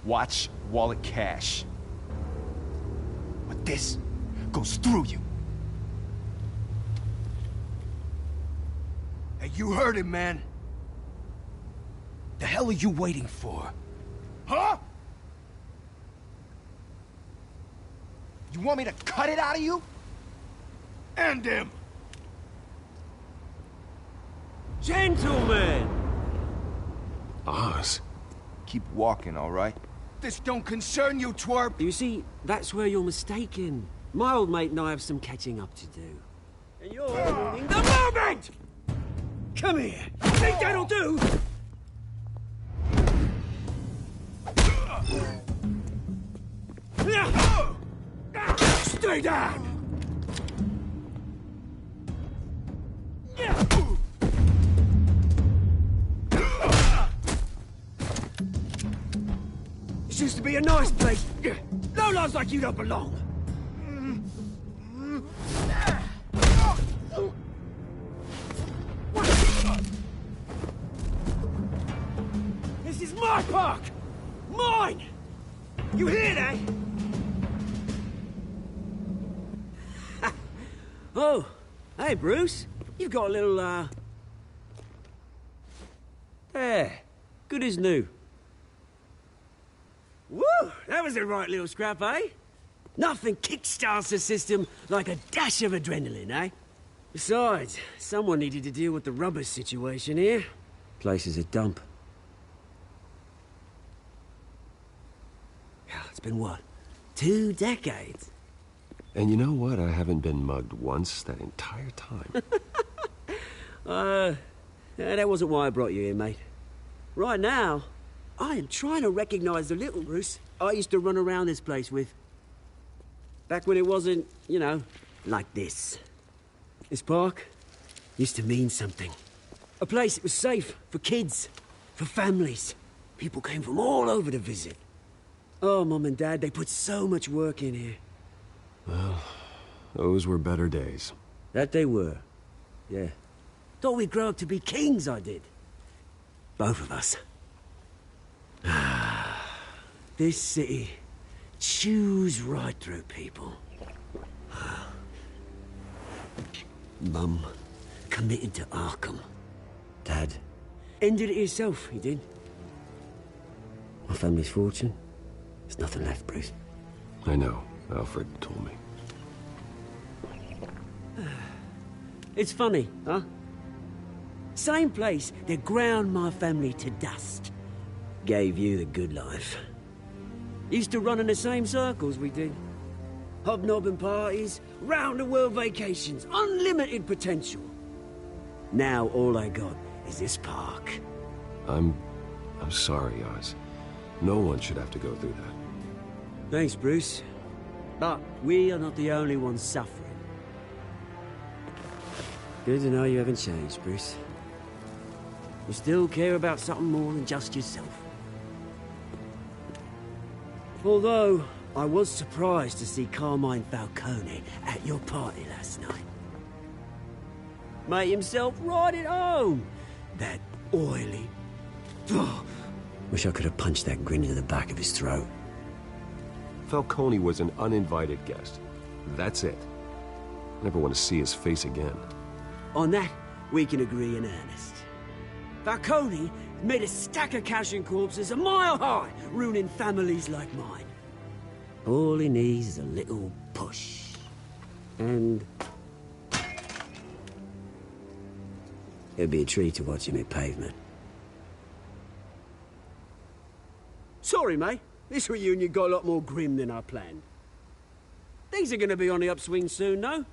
Watch wallet cash. But this goes through you. Hey, you heard him, man. The hell are you waiting for? Huh? You want me to cut it out of you? End him! Gentlemen! Oz. Keep walking, all right? This don't concern you, twerp! You see, that's where you're mistaken. My old mate and I have some catching up to do. And you're ruining the moment! Come here! Think that'll do? Stay down! This used to be a nice place. No lives like you don't belong. This is my park! Mine! You hear that? Oh, hey, Bruce. You've got a little, There. Good as new. Woo! That was a right little scrap, eh? Nothing kickstarts the system like a dash of adrenaline, eh? Besides, someone needed to deal with the rubber situation here. Place is a dump. It's been what? 2 decades? And you know what? I haven't been mugged once that entire time. That wasn't why I brought you here, mate. Right now, I am trying to recognize the little Bruce I used to run around this place with. Back when it wasn't, you know, like this. This park used to mean something. A place that was safe for kids, for families. People came from all over to visit. Oh, Mum and Dad, they put so much work in here. Well, those were better days. That they were. Yeah. Thought we'd grow up to be kings, I did. Both of us. This city chews right through people. Mum committed to Arkham. Dad ended it himself, he did. My family's fortune. There's nothing left, Bruce. I know. Alfred told me. It's funny, huh? Same place that ground my family to dust. Gave you the good life. Used to run in the same circles we did. Hobnobbing parties, round-the-world vacations, unlimited potential. Now all I got is this park. I'm sorry, Oz. No one should have to go through that. Thanks, Bruce. But we are not the only ones suffering. Good to know you haven't changed, Bruce. You still care about something more than just yourself. Although, I was surprised to see Carmine Falcone at your party last night. Made himself right at home. That oily... Wish I could have punched that grin into the back of his throat. Falcone was an uninvited guest. That's it. Never want to see his face again. On that, we can agree in earnest. Falcone made a stack of cash and corpses a mile high, ruining families like mine. All he needs is a little push. And... it'd be a treat to watch him hit pavement. Sorry, mate. This reunion got a lot more grim than I planned. Things are gonna be on the upswing soon, though.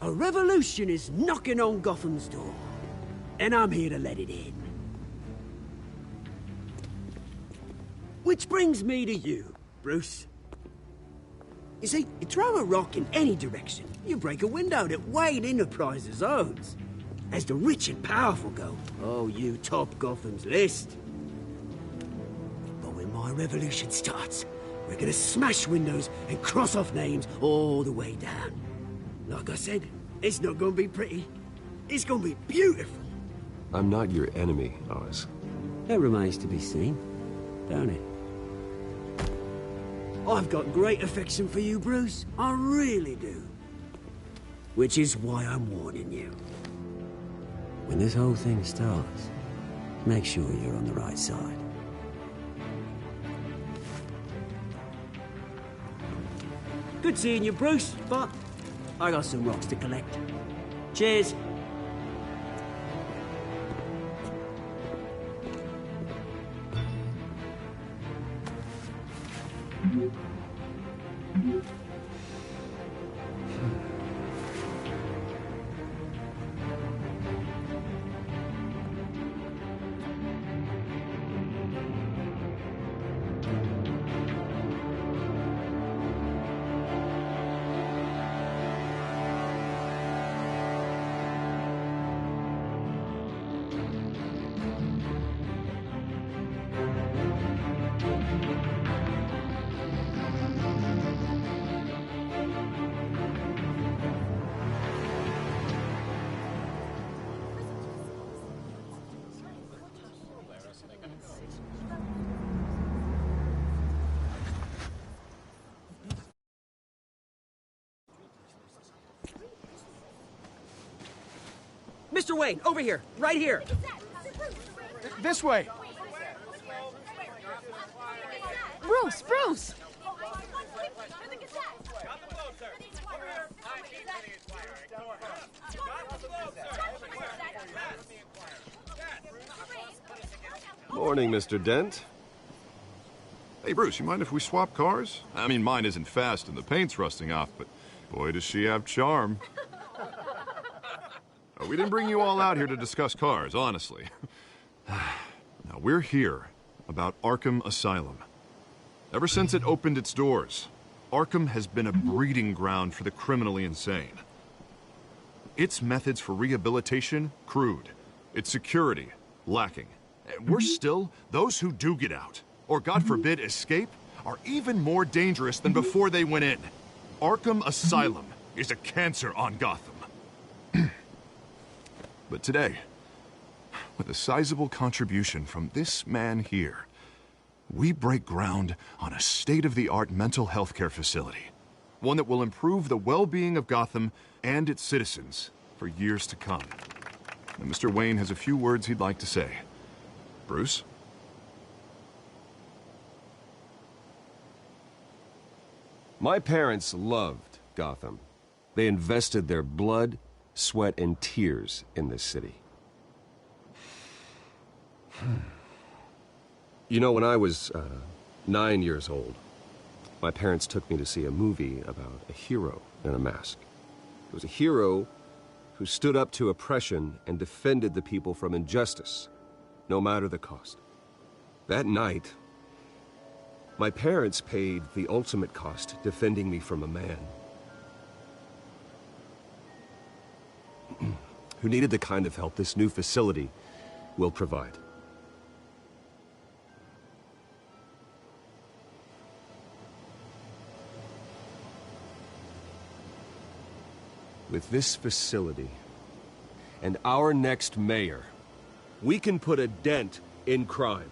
A revolution is knocking on Gotham's door, and I'm here to let it in. Which brings me to you, Bruce. You see, you throw a rock in any direction, you break a window that Wayne Enterprises owns. As the rich and powerful go, oh, you top Gotham's list. But when my revolution starts, we're gonna smash windows and cross off names all the way down. Like I said, it's not gonna be pretty. It's gonna be beautiful. I'm not your enemy, Oz. That remains to be seen, don't it? I've got great affection for you, Bruce. I really do. Which is why I'm warning you. When this whole thing starts, make sure you're on the right side. Good seeing you, Bruce, but I got some rocks to collect. Cheers. Mr. Wayne, over here, right here. This way. Bruce, Bruce! Morning, Mr. Dent. Hey, Bruce, you mind if we swap cars? I mean, mine isn't fast and the paint's rusting off, but boy, does she have charm. We didn't bring you all out here to discuss cars, honestly. Now, we're here about Arkham Asylum. Ever since it opened its doors, Arkham has been a breeding ground for the criminally insane. Its methods for rehabilitation, crude. Its security, lacking. And worse still, those who do get out, or God forbid, escape, are even more dangerous than before they went in. Arkham Asylum is a cancer on Gotham. But today, with a sizable contribution from this man here, we break ground on a state-of-the-art mental health care facility. One that will improve the well-being of Gotham and its citizens for years to come. And Mr. Wayne has a few words he'd like to say. Bruce? My parents loved Gotham. They invested their blood, sweat, and tears in this city. You know, when I was 9 years old, my parents took me to see a movie about a hero in a mask. It was a hero who stood up to oppression and defended the people from injustice, no matter the cost. That night, my parents paid the ultimate cost defending me from a man who needed the kind of help this new facility will provide. With this facility and our next mayor, we can put a dent in crime.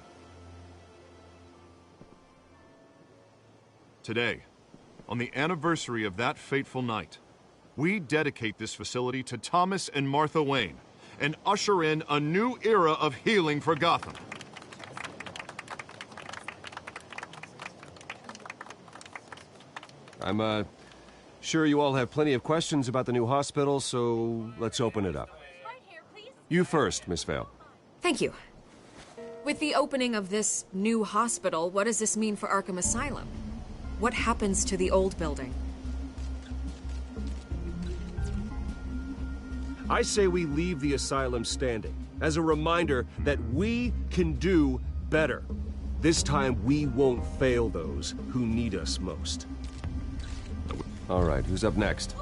Today, on the anniversary of that fateful night, we dedicate this facility to Thomas and Martha Wayne and usher in a new era of healing for Gotham. I'm sure you all have plenty of questions about the new hospital, so let's open it up. You first, Miss Vale. Thank you. With the opening of this new hospital, what does this mean for Arkham Asylum? What happens to the old building? I say we leave the asylum standing, as a reminder that we can do better. This time, we won't fail those who need us most. All right, who's up next?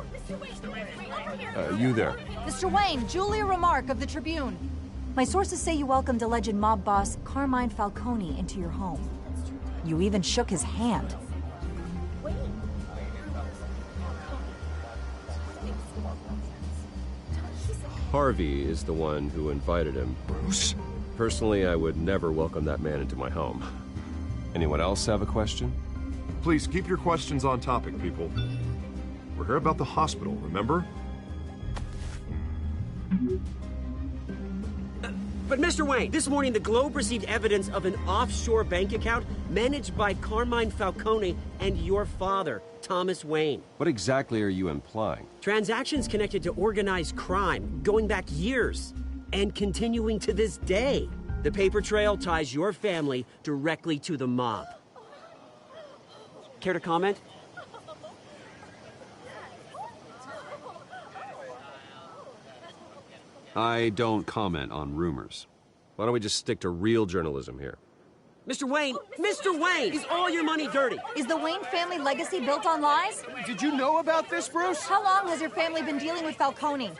You there. Mr. Wayne, Julia Remark of the Tribune. My sources say you welcomed alleged mob boss Carmine Falcone into your home. You even shook his hand. Harvey is the one who invited him. Bruce? Personally, I would never welcome that man into my home. Anyone else have a question? Please, keep your questions on topic, people. We're here about the hospital, remember? But Mr. Wayne, this morning the Globe received evidence of an offshore bank account managed by Carmine Falcone and your father, Thomas Wayne. What exactly are you implying? Transactions connected to organized crime, going back years, and continuing to this day. The paper trail ties your family directly to the mob. Care to comment? I don't comment on rumors. Why don't we just stick to real journalism here? Mr. Wayne, is all your money dirty? Is the Wayne family legacy built on lies? Did you know about this, Bruce? How long has your family been dealing with Falcone?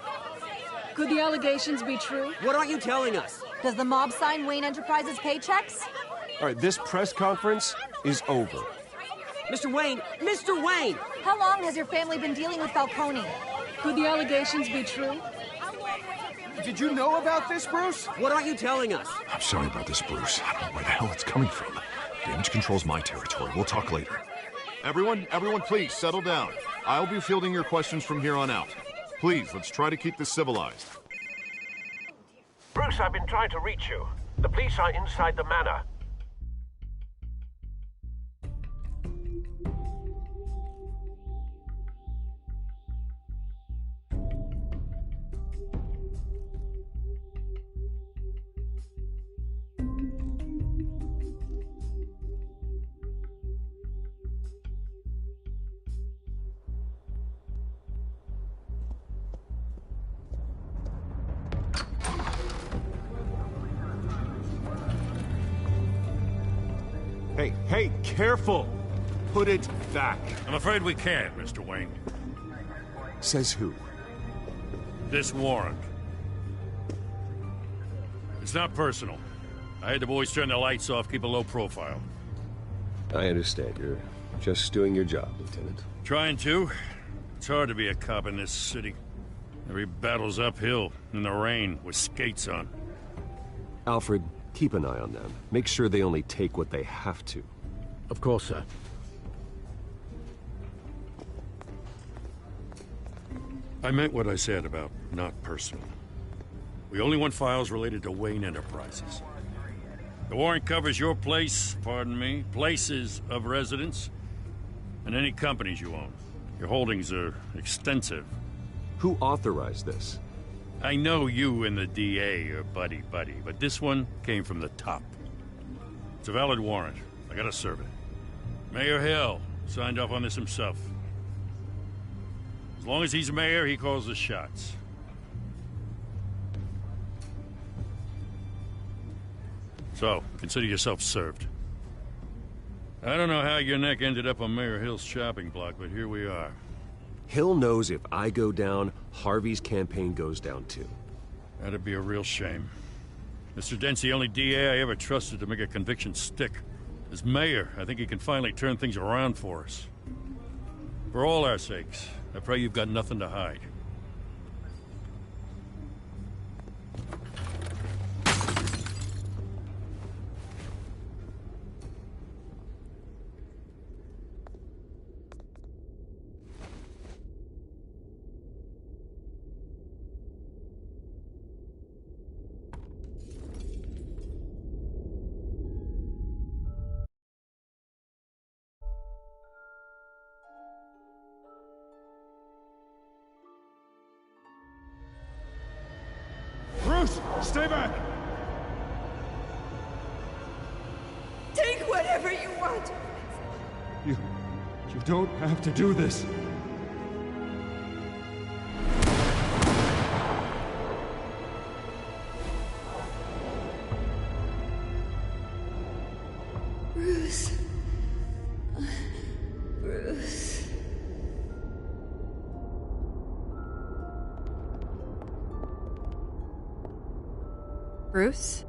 Could the allegations be true? What aren't you telling us? Does the mob sign Wayne Enterprises paychecks? All right, this press conference is over. Mr. Wayne! How long has your family been dealing with Falcone? Could the allegations be true? Did you know about this, Bruce? What aren't you telling us? I'm sorry about this, Bruce. I don't know where the hell it's coming from. Damage control's my territory. We'll talk later. Everyone, please, settle down. I'll be fielding your questions from here on out. Please, let's try to keep this civilized. Bruce, I've been trying to reach you. The police are inside the manor. Hey, careful! Put it back. I'm afraid we can't, Mr. Wayne. Says who? This warrant. It's not personal. I had the boys turn the lights off, keep a low profile. I understand. You're just doing your job, Lieutenant. Trying to. It's hard to be a cop in this city. Every battle's uphill, in the rain, with skates on. Alfred, keep an eye on them. Make sure they only take what they have to. Of course, sir. I meant what I said about not personal. We only want files related to Wayne Enterprises. The warrant covers your place, pardon me, places of residence, and any companies you own. Your holdings are extensive. Who authorized this? I know you and the DA are buddy-buddy, but this one came from the top. It's a valid warrant. I gotta serve it. Mayor Hill signed off on this himself. As long as he's mayor, he calls the shots. So, consider yourself served. I don't know how your neck ended up on Mayor Hill's shopping block, but here we are. Hill knows if I go down, Harvey's campaign goes down too. That'd be a real shame. Mr. Dent's the only DA I ever trusted to make a conviction stick. As mayor, I think he can finally turn things around for us. For all our sakes, I pray you've got nothing to hide. Bruce, stay back! What? You don't have to do this. Bruce. Bruce. Bruce?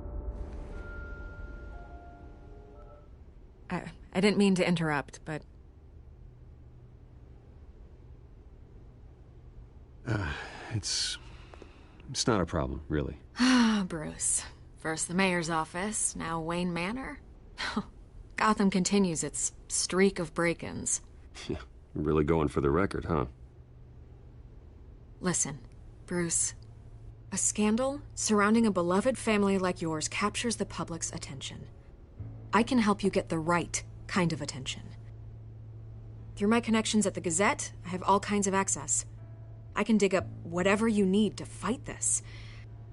I didn't mean to interrupt, but... It's not a problem, really. Ah, Bruce. First the mayor's office, now Wayne Manor. Gotham continues its streak of break-ins. Yeah, really going for the record, huh? Listen, Bruce. A scandal surrounding a beloved family like yours captures the public's attention. I can help you get the right kind of attention. Through my connections at the Gazette, I have all kinds of access. I can dig up whatever you need to fight this.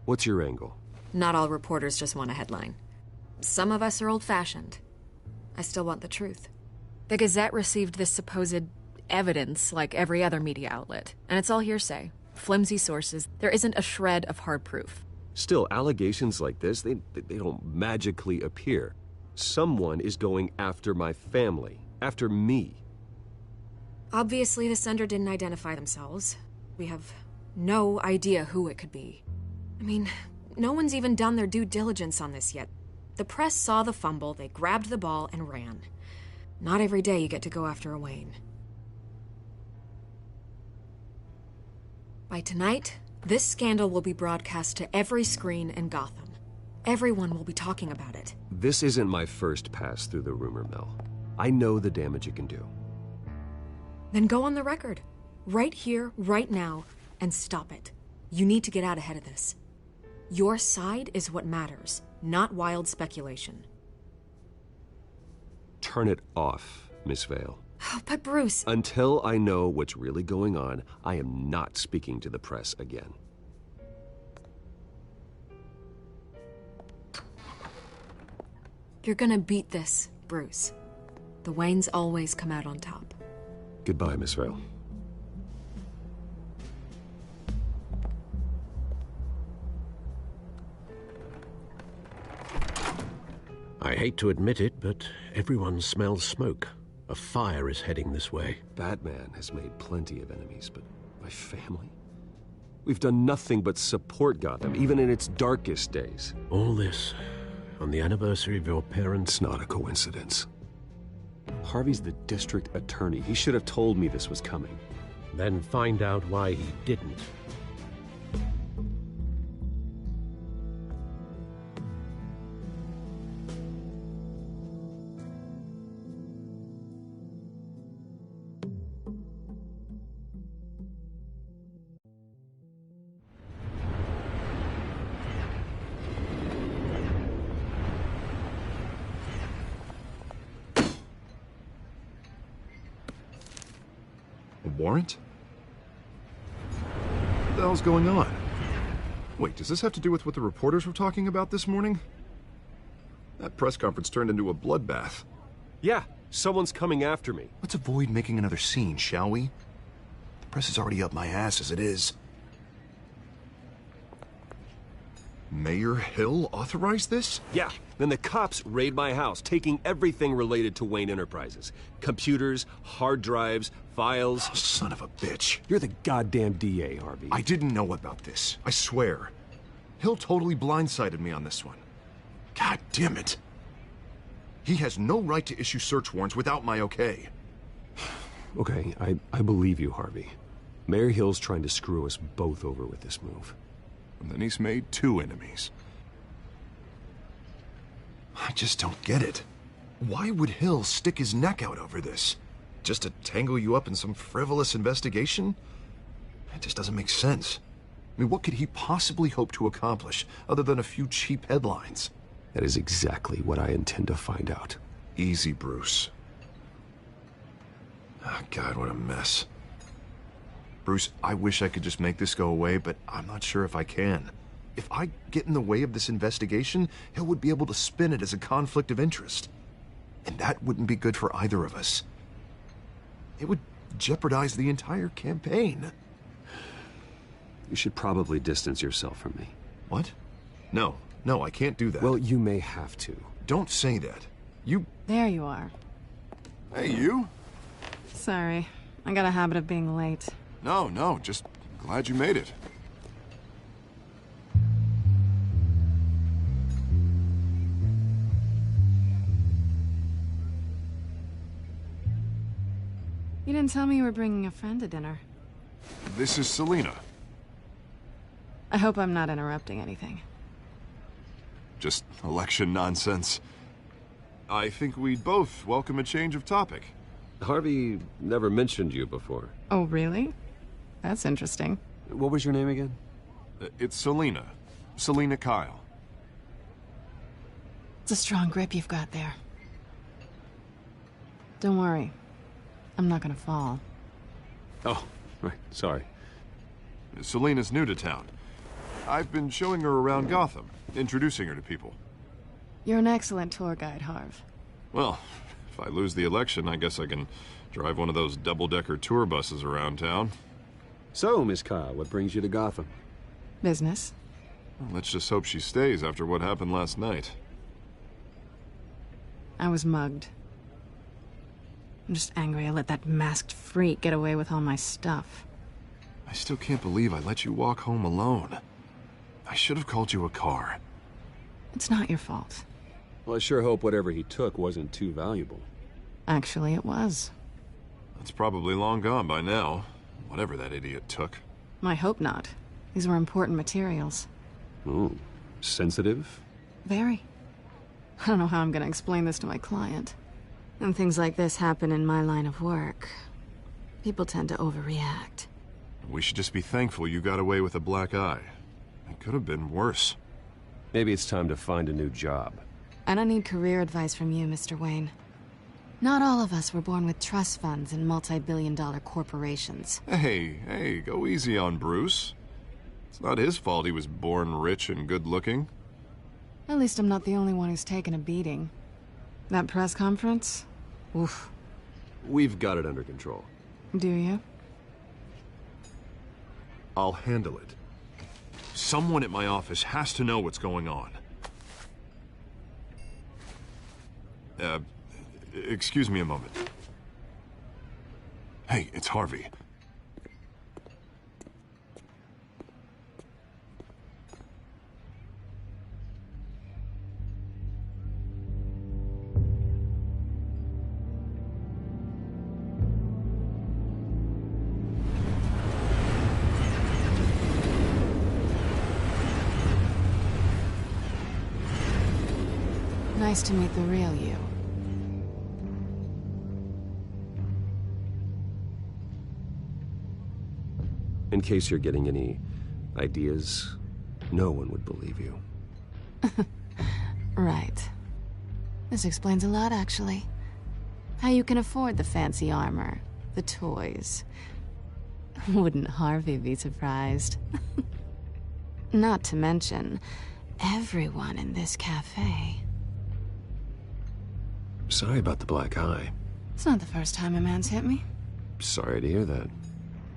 What's your angle? Not all reporters just want a headline. Some of us are old-fashioned. I still want the truth. The Gazette received this supposed evidence like every other media outlet, and it's all hearsay. Flimsy sources. There isn't a shred of hard proof. Still, allegations like this, they don't magically appear. Someone is going after my family, after me. Obviously, the sender didn't identify themselves. We have no idea who it could be. I mean, no one's even done their due diligence on this yet. The press saw the fumble, they grabbed the ball and ran. Not every day you get to go after a Wayne. By tonight, this scandal will be broadcast to every screen in Gotham. Everyone will be talking about it. This isn't my first pass through the rumor mill. I know the damage it can do. Then go on the record. Right here, right now, and stop it. You need to get out ahead of this. Your side is what matters, not wild speculation. Turn it off, Miss Vale. Oh, but Bruce... Until I know what's really going on, I am not speaking to the press again. You're gonna beat this, Bruce. The Waynes always come out on top. Goodbye, Miss Vale. I hate to admit it, but everyone smells smoke. A fire is heading this way. Batman has made plenty of enemies, but my family? We've done nothing but support Gotham, even in its darkest days. All this on the anniversary of your parents'... It's not a coincidence. Harvey's the district attorney. He should have told me this was coming. Then find out why he didn't. Warrant? What the hell's going on? Wait, does this have to do with what the reporters were talking about this morning? That press conference turned into a bloodbath. Yeah, someone's coming after me. Let's avoid making another scene, shall we? The press is already up my ass as it is. Mayor Hill authorized this? Yeah, then the cops raid my house, taking everything related to Wayne Enterprises. Computers, hard drives, files. Oh, son of a bitch. You're the goddamn DA, Harvey. I didn't know about this. I swear. Hill totally blindsided me on this one. God damn it. He has no right to issue search warrants without my okay. Okay, I believe you, Harvey. Mayor Hill's trying to screw us both over with this move. And then he's made two enemies. I just don't get it. Why would Hill stick his neck out over this? Just to tangle you up in some frivolous investigation? It just doesn't make sense. I mean, what could he possibly hope to accomplish other than a few cheap headlines? That is exactly what I intend to find out. Easy, Bruce. Oh, God, what a mess. Bruce, I wish I could just make this go away, but I'm not sure if I can. If I get in the way of this investigation, Hill would be able to spin it as a conflict of interest. And that wouldn't be good for either of us. It would jeopardize the entire campaign. You should probably distance yourself from me. What? No, I can't do that. Well, you may have to. Don't say that. You... There you are. Hey, you? Sorry. I got a habit of being late. No, just glad you made it. You didn't tell me you were bringing a friend to dinner. This is Selina. I hope I'm not interrupting anything. Just election nonsense. I think we'd both welcome a change of topic. Harvey never mentioned you before. Oh, really? That's interesting. What was your name again? It's Selina. Selina Kyle. It's a strong grip you've got there. Don't worry. I'm not gonna fall. Oh, right. Sorry. Selina's new to town. I've been showing her around Gotham, introducing her to people. You're an excellent tour guide, Harv. Well, if I lose the election, I guess I can drive one of those double-decker tour buses around town. So, Miss Kyle, what brings you to Gotham? Business. Well, let's just hope she stays after what happened last night. I was mugged. I'm just angry I let that masked freak get away with all my stuff. I still can't believe I let you walk home alone. I should have called you a car. It's not your fault. Well, I sure hope whatever he took wasn't too valuable. Actually, it was. It's probably long gone by now, whatever that idiot took. I hope not. These were important materials. Ooh, sensitive? Very. I don't know how I'm gonna explain this to my client. And things like this happen in my line of work. People tend to overreact. We should just be thankful you got away with a black eye. It could have been worse. Maybe it's time to find a new job. I don't need career advice from you, Mr. Wayne. Not all of us were born with trust funds and multi-billion-dollar corporations. Hey, go easy on Bruce. It's not his fault he was born rich and good-looking. At least I'm not the only one who's taken a beating. That press conference? Oof. We've got it under control. Do you? I'll handle it. Someone at my office has to know what's going on. Excuse me a moment. Hey, it's Harvey. Nice to meet the real you. In case you're getting any ideas, no one would believe you. Right. This explains a lot, actually. How you can afford the fancy armor, the toys. Wouldn't Harvey be surprised? Not to mention, everyone in this cafe. Sorry about the black eye. It's not the first time a man's hit me. Sorry to hear that.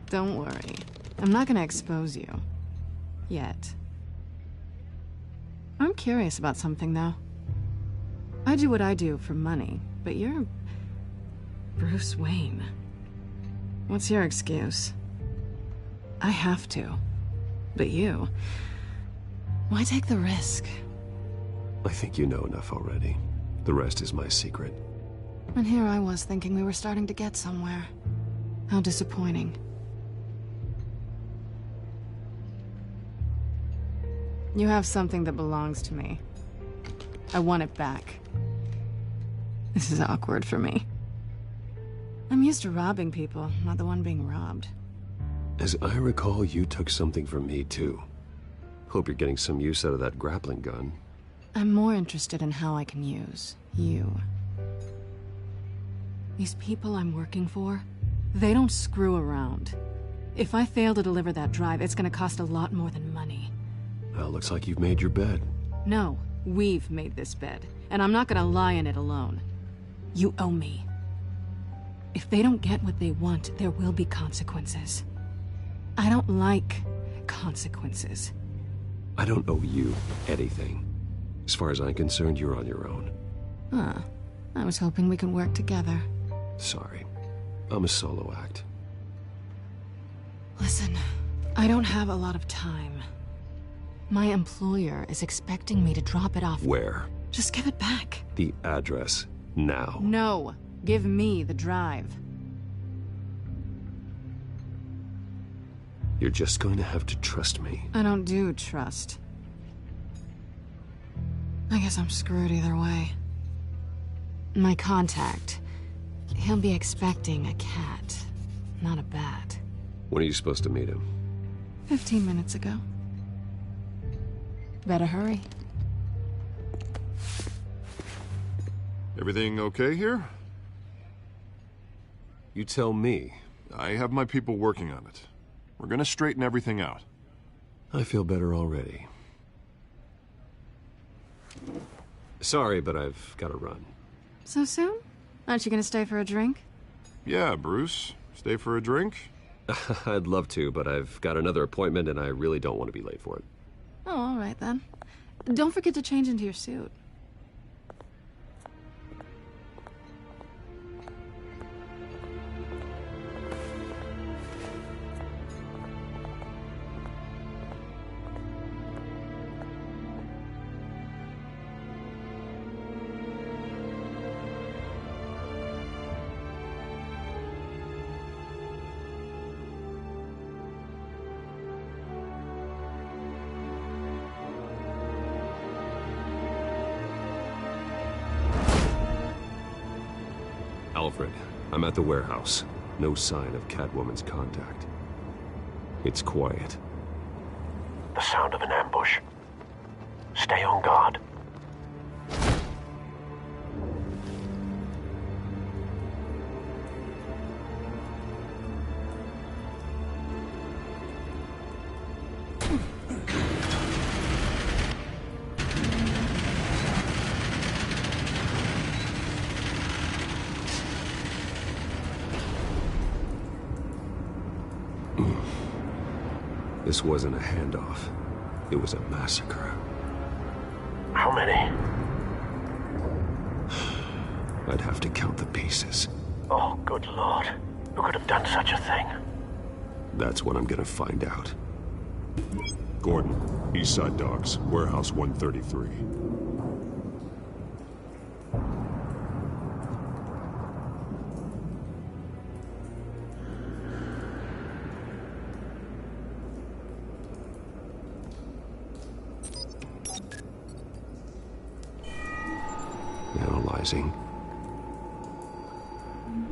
Don't worry. I'm not gonna expose you. Yet. I'm curious about something, though. I do what I do for money, but you're... Bruce Wayne. What's your excuse? I have to. But you... Why take the risk? I think you know enough already. The rest is my secret. And here I was thinking we were starting to get somewhere. How disappointing. You have something that belongs to me. I want it back. This is awkward for me. I'm used to robbing people, not the one being robbed. As I recall, you took something from me, too. Hope you're getting some use out of that grappling gun. I'm more interested in how I can use you. These people I'm working for, they don't screw around. If I fail to deliver that drive, it's gonna cost a lot more than money. Well, looks like you've made your bed. No, we've made this bed, and I'm not gonna lie in it alone. You owe me. If they don't get what they want, there will be consequences. I don't like consequences. I don't owe you anything. As far as I'm concerned, you're on your own. Huh. I was hoping we could work together. Sorry. I'm a solo act. Listen, I don't have a lot of time. My employer is expecting me to drop it off. Where? Just give it back. The address. Now. No. Give me the drive. You're just going to have to trust me. I don't do trust. I guess I'm screwed either way. My contact. He'll be expecting a cat, not a bat. When are you supposed to meet him? 15 minutes ago. Better hurry. Everything okay here? You tell me. I have my people working on it. We're gonna straighten everything out. I feel better already. Sorry, but I've got to run. So soon? Aren't you gonna stay for a drink? Yeah, Bruce. Stay for a drink? I'd love to, but I've got another appointment and I really don't want to be late for it. Oh, all right then. Don't forget to change into your suit. Alfred, I'm at the warehouse. No sign of Catwoman's contact. It's quiet. The sound of an ambush. Stay on guard. This wasn't a handoff. It was a massacre. How many? I'd have to count the pieces. Oh, good Lord. Who could have done such a thing? That's what I'm gonna find out. Gordon, Eastside Docks, Warehouse 133. Analyzing.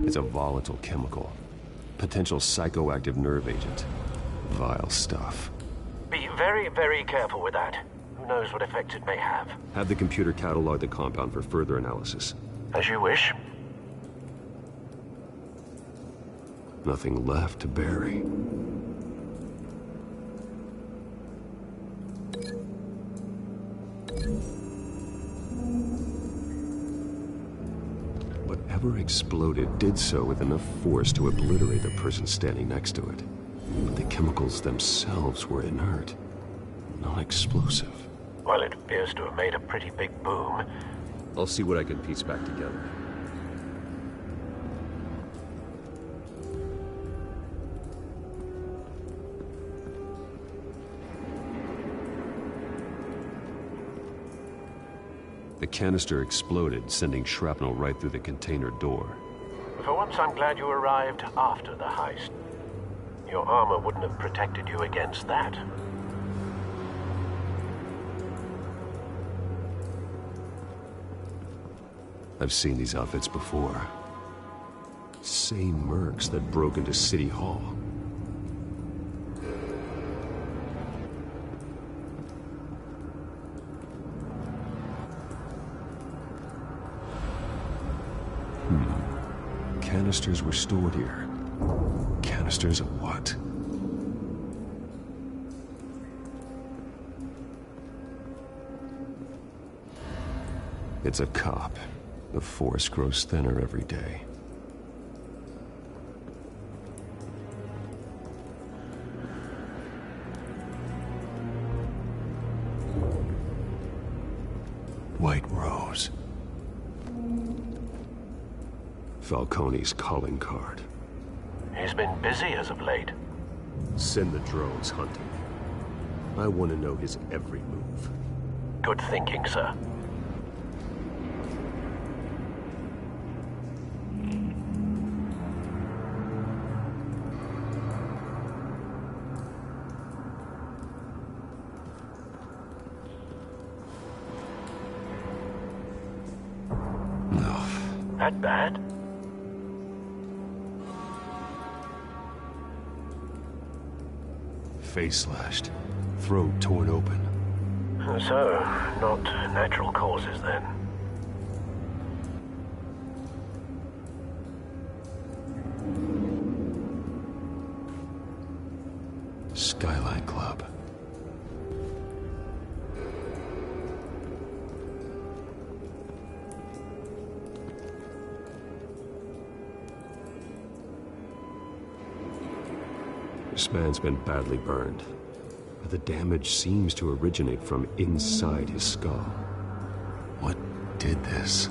It's a volatile chemical. Potential psychoactive nerve agent. Vile stuff. Be very, very careful with that. Who knows what effect it may have. Have the computer catalog the compound for further analysis. As you wish. Nothing left to bury. Whatever exploded did so with enough force to obliterate the person standing next to it. But the chemicals themselves were inert, not explosive. Well, it appears to have made a pretty big boom. I'll see what I can piece back together. The canister exploded, sending shrapnel right through the container door. For once, I'm glad you arrived after the heist. Your armor wouldn't have protected you against that. I've seen these outfits before. Same mercs that broke into City Hall. Canisters were stored here. Canisters of what? It's a cop. The force grows thinner every day. White Rose. Falcone's calling card. He's been busy as of late. Send the drones hunting. I want to know his every move. Good thinking, sir. That bad? Face slashed, throat torn open. So, not natural causes then. Skyline Club. This man's been badly burned, but the damage seems to originate from inside his skull. What did this?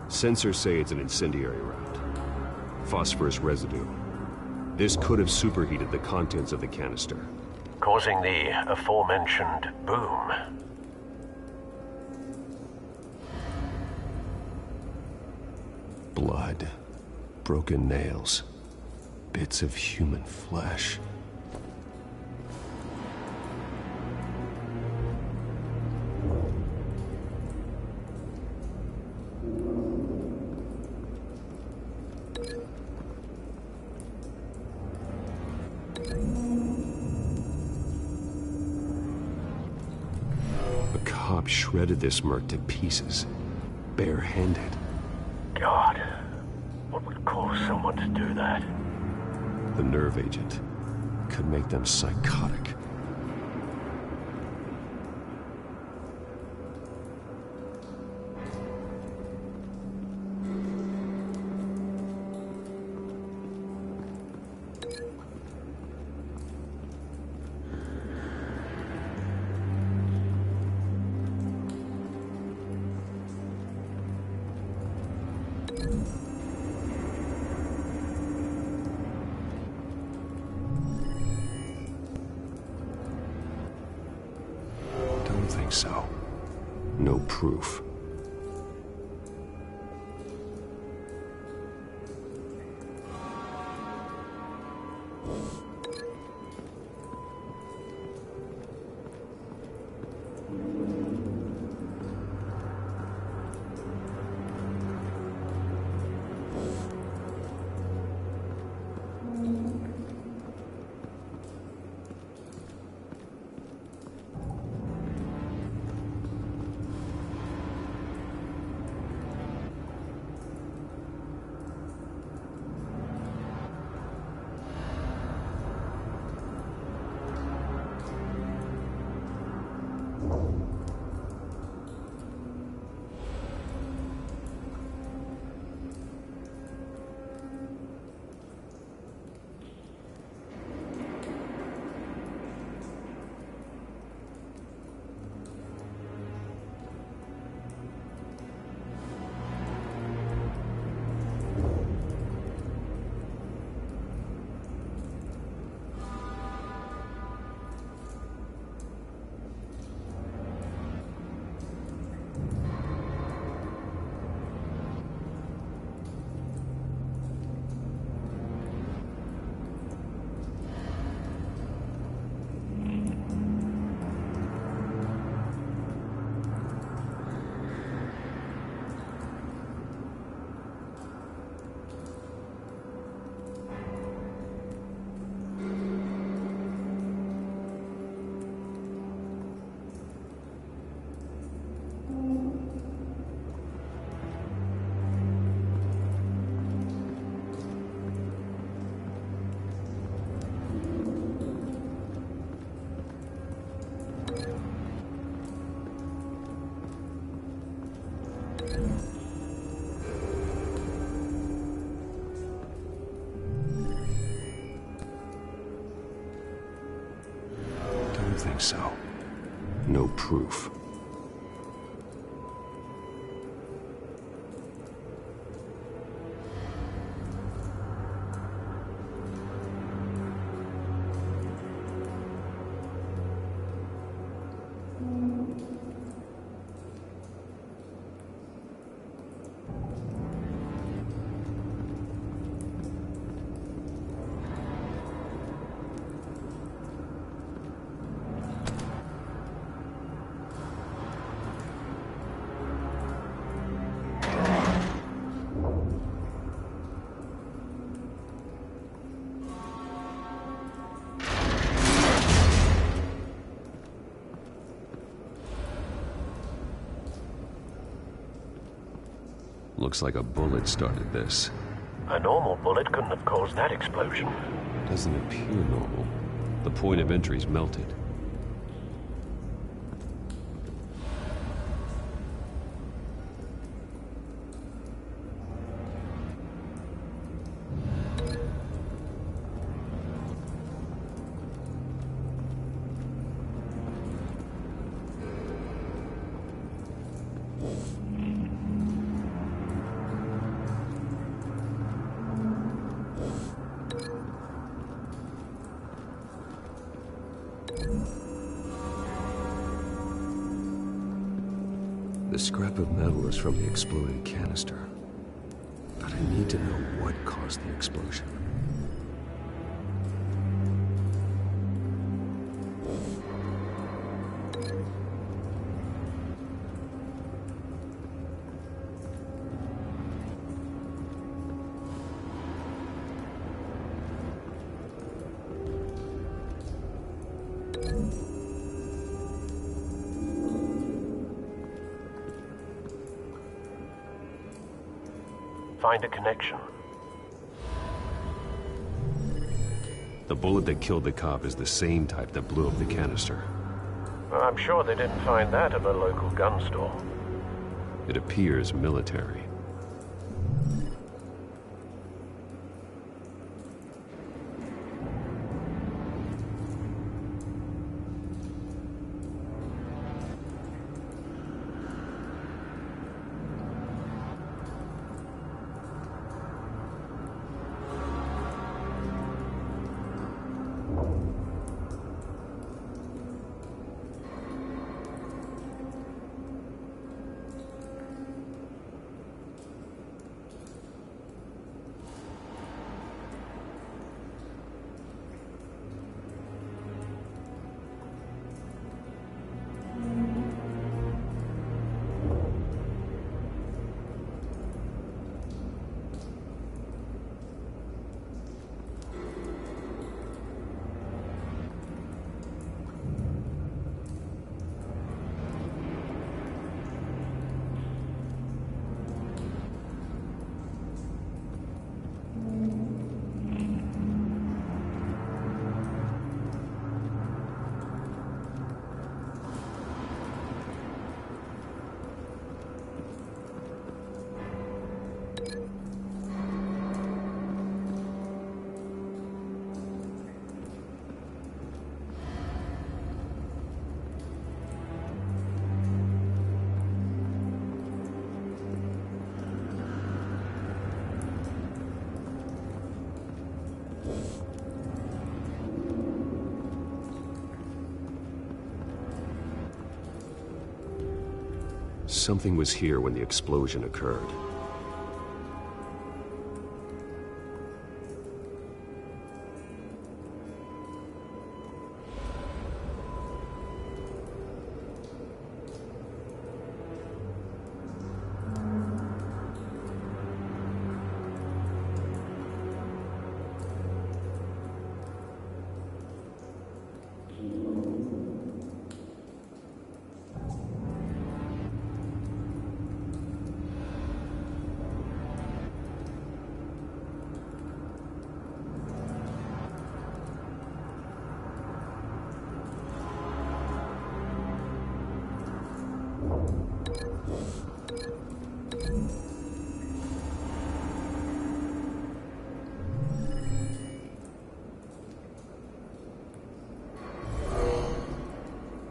Sensors say it's an incendiary round. Phosphorus residue. This could have superheated the contents of the canister, causing the aforementioned boom. Blood, broken nails, bits of human flesh. Shredded this merc to pieces, barehanded. God, what would cause someone to do that? The nerve agent could make them psychotic. So, no proof. Don't think so. No proof. Looks like a bullet started this. A normal bullet couldn't have caused that explosion. Doesn't appear normal. The point of entry's melted. The scrap of metal is from the exploded canister. But I need to know what caused the explosion. Find a connection. The bullet that killed the cop is the same type that blew up the canister. I'm sure they didn't find that at a local gun store. It appears military. Something was here when the explosion occurred.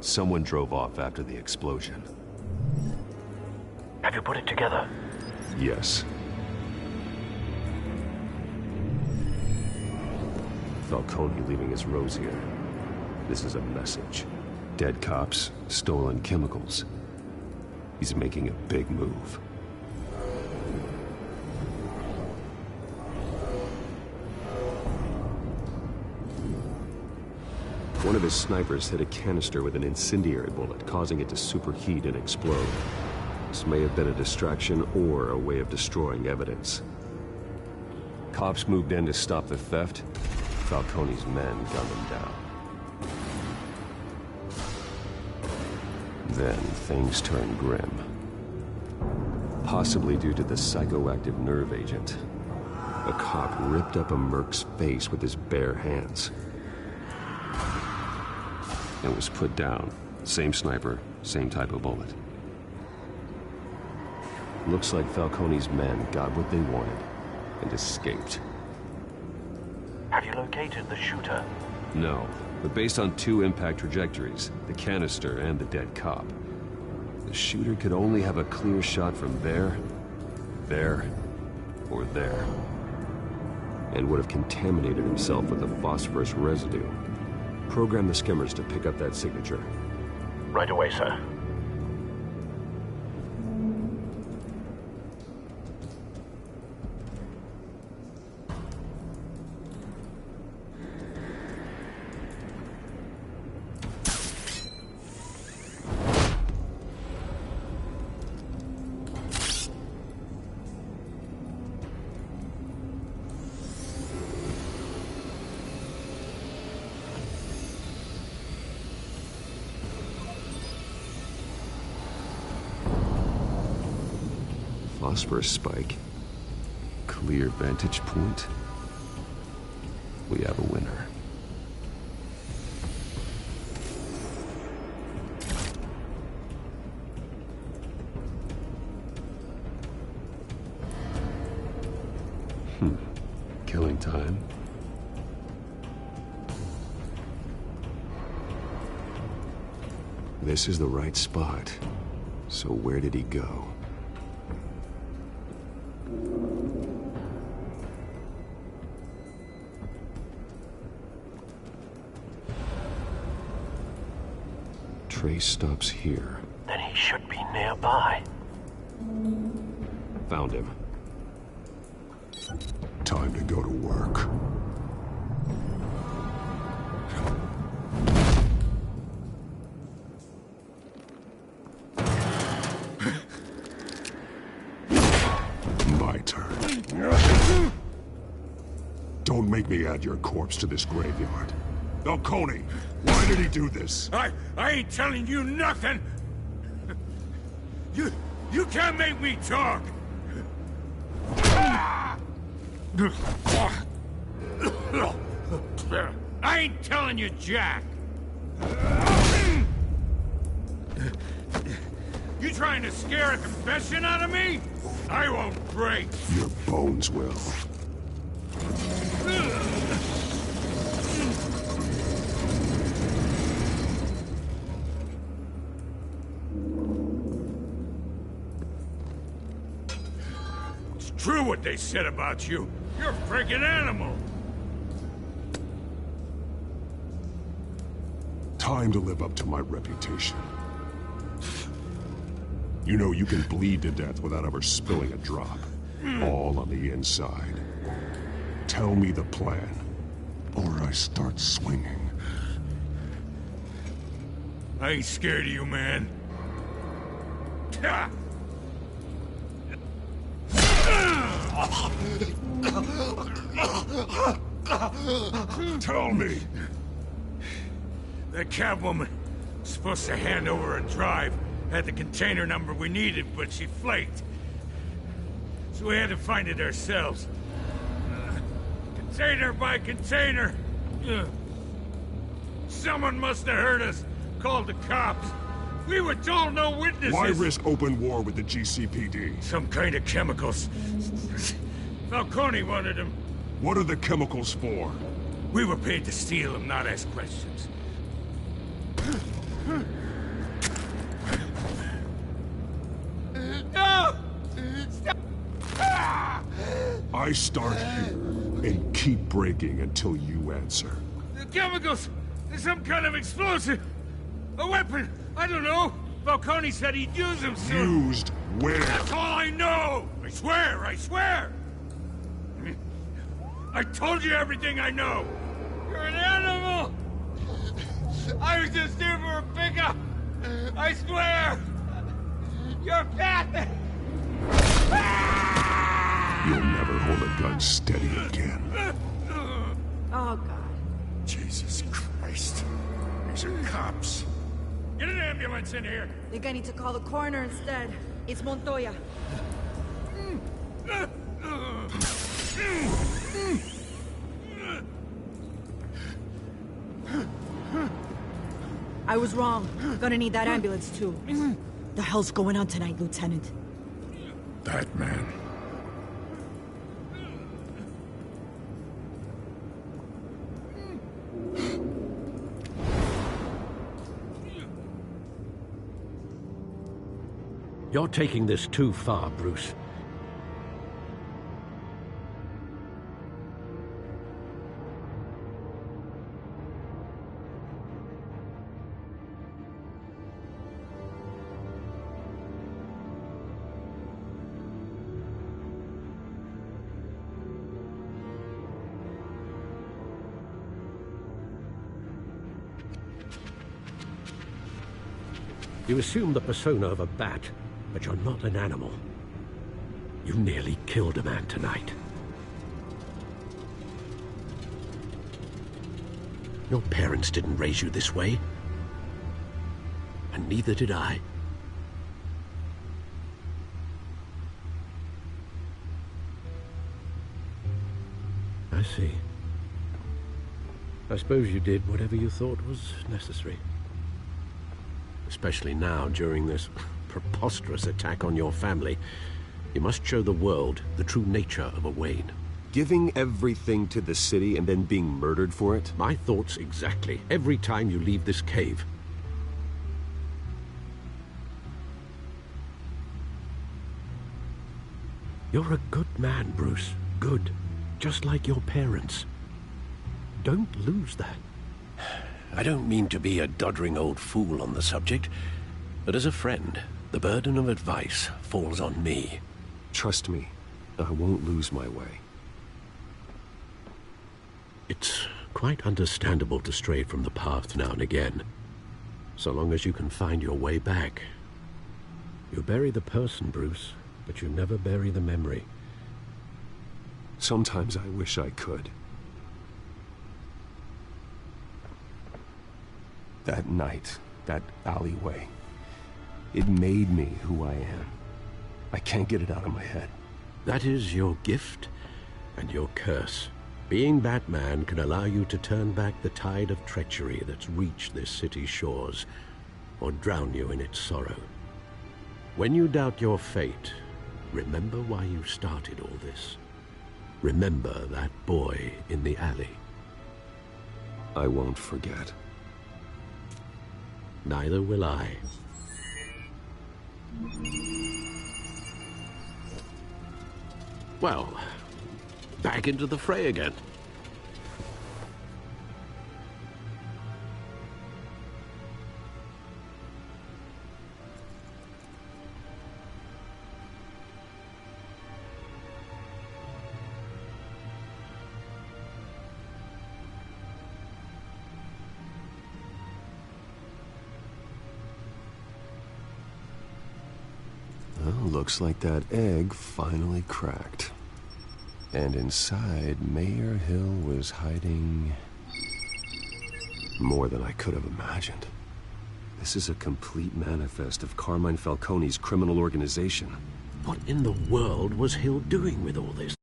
Someone drove off after the explosion. Have you put it together? Yes. Falcone leaving his rose here. This is a message. Dead cops, stolen chemicals. He's making a big move. One of his snipers hit a canister with an incendiary bullet, causing it to superheat and explode. This may have been a distraction or a way of destroying evidence. Cops moved in to stop the theft. Falcone's men gunned them down. Then things turned grim. Possibly due to the psychoactive nerve agent. A cop ripped up a merc's face with his bare hands. And was put down. Same sniper, same type of bullet. Looks like Falcone's men got what they wanted and escaped. Have you located the shooter? No, but based on two impact trajectories, the canister and the dead cop, the shooter could only have a clear shot from there, or there, and would have contaminated himself with the phosphorus residue. Program the skimmers to pick up that signature. Right away, sir. Phosphorus spike. Clear vantage point. We have a winner. Killing time. This is the right spot. So where did he go? Trace stops here. Then he should be nearby. Found him. Time to go to work. My turn. Don't make me add your corpse to this graveyard. Falcone, why did he do this? I ain't telling you nothing! You can't make me talk! I ain't telling you jack! You trying to scare a confession out of me? I won't break! Your bones will. It's true what they said about you. You're a freaking animal! Time to live up to my reputation. You know you can bleed to death without ever spilling a drop. All on the inside. Tell me the plan, or I start swinging. I ain't scared of you, man. Tell me! That Catwoman was supposed to hand over a drive. Had the container number we needed, but she flaked. So we had to find it ourselves. Container by container. Someone must have heard us. Called the cops. We were told no witnesses! Why risk open war with the GCPD? Some kind of chemicals. Falcone wanted them. What are the chemicals for? We were paid to steal them, not ask questions. No! Stop! I start here and keep breaking until you answer. The chemicals! There's some kind of explosive! A weapon! I don't know! Falcone said he'd use them soon! Used where? That's all I know! I swear! I swear! I told you everything I know! You're an animal! I was just here for a pickup! I swear! You're fat! You'll never hold a gun steady again. Oh, God. Jesus Christ. These are cops. Get an ambulance in here! I think I need to call the coroner instead. It's Montoya. I was wrong. Gonna need that ambulance, too. The hell's going on tonight, Lieutenant? Batman. You're taking this too far, Bruce. You assume the persona of a bat, but you're not an animal. You nearly killed a man tonight. Your parents didn't raise you this way. And neither did I. I see. I suppose you did whatever you thought was necessary. Especially now, during this preposterous attack on your family. You must show the world the true nature of a Wayne. Giving everything to the city and then being murdered for it? My thoughts exactly. Every time you leave this cave. You're a good man, Bruce. Good. Just like your parents. Don't lose that. I don't mean to be a doddering old fool on the subject, but as a friend, the burden of advice falls on me. Trust me, I won't lose my way. It's quite understandable to stray from the path now and again, so long as you can find your way back. You bury the person, Bruce, but you never bury the memory. Sometimes I wish I could. That night, that alleyway, it made me who I am. I can't get it out of my head. That is your gift and your curse. Being Batman can allow you to turn back the tide of treachery that's reached this city's shores, or drown you in its sorrow. When you doubt your fate, remember why you started all this. Remember that boy in the alley. I won't forget. Neither will I. Well, back into the fray again. Looks like that egg finally cracked. And inside, Mayor Hill was hiding more than I could have imagined. This is a complete manifest of Carmine Falcone's criminal organization. What in the world was Hill doing with all this?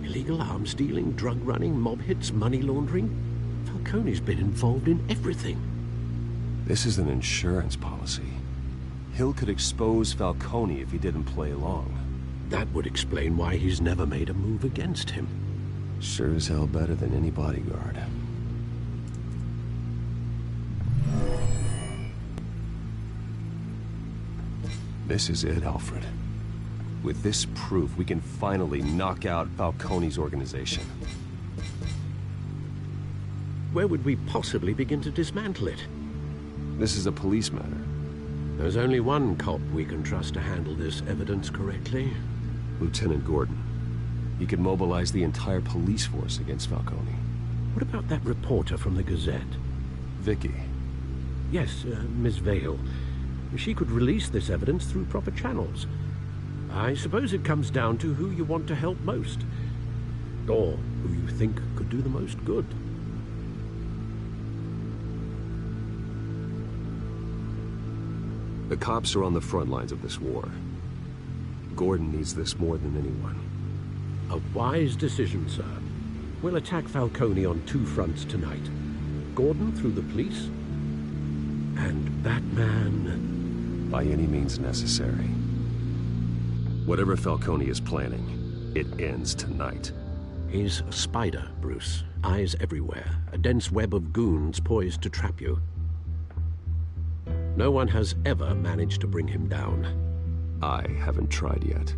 Illegal arms dealing, drug running, mob hits, money laundering? Falcone's been involved in everything. This is an insurance policy. Hill could expose Falcone if he didn't play along. That would explain why he's never made a move against him. Sure as hell better than any bodyguard. This is it, Alfred. With this proof, we can finally knock out Falcone's organization. Where would we possibly begin to dismantle it? This is a police matter. There's only one cop we can trust to handle this evidence correctly. Lieutenant Gordon. He could mobilize the entire police force against Falcone. What about that reporter from the Gazette? Vicky. Yes, Miss Vale. She could release this evidence through proper channels. I suppose it comes down to who you want to help most. Or who you think could do the most good. The cops are on the front lines of this war. Gordon needs this more than anyone. A wise decision, sir. We'll attack Falcone on two fronts tonight. Gordon through the police, and Batman... by any means necessary. Whatever Falcone is planning, it ends tonight. He's a spider, Bruce. Eyes everywhere. A dense web of goons poised to trap you. No one has ever managed to bring him down. I haven't tried yet.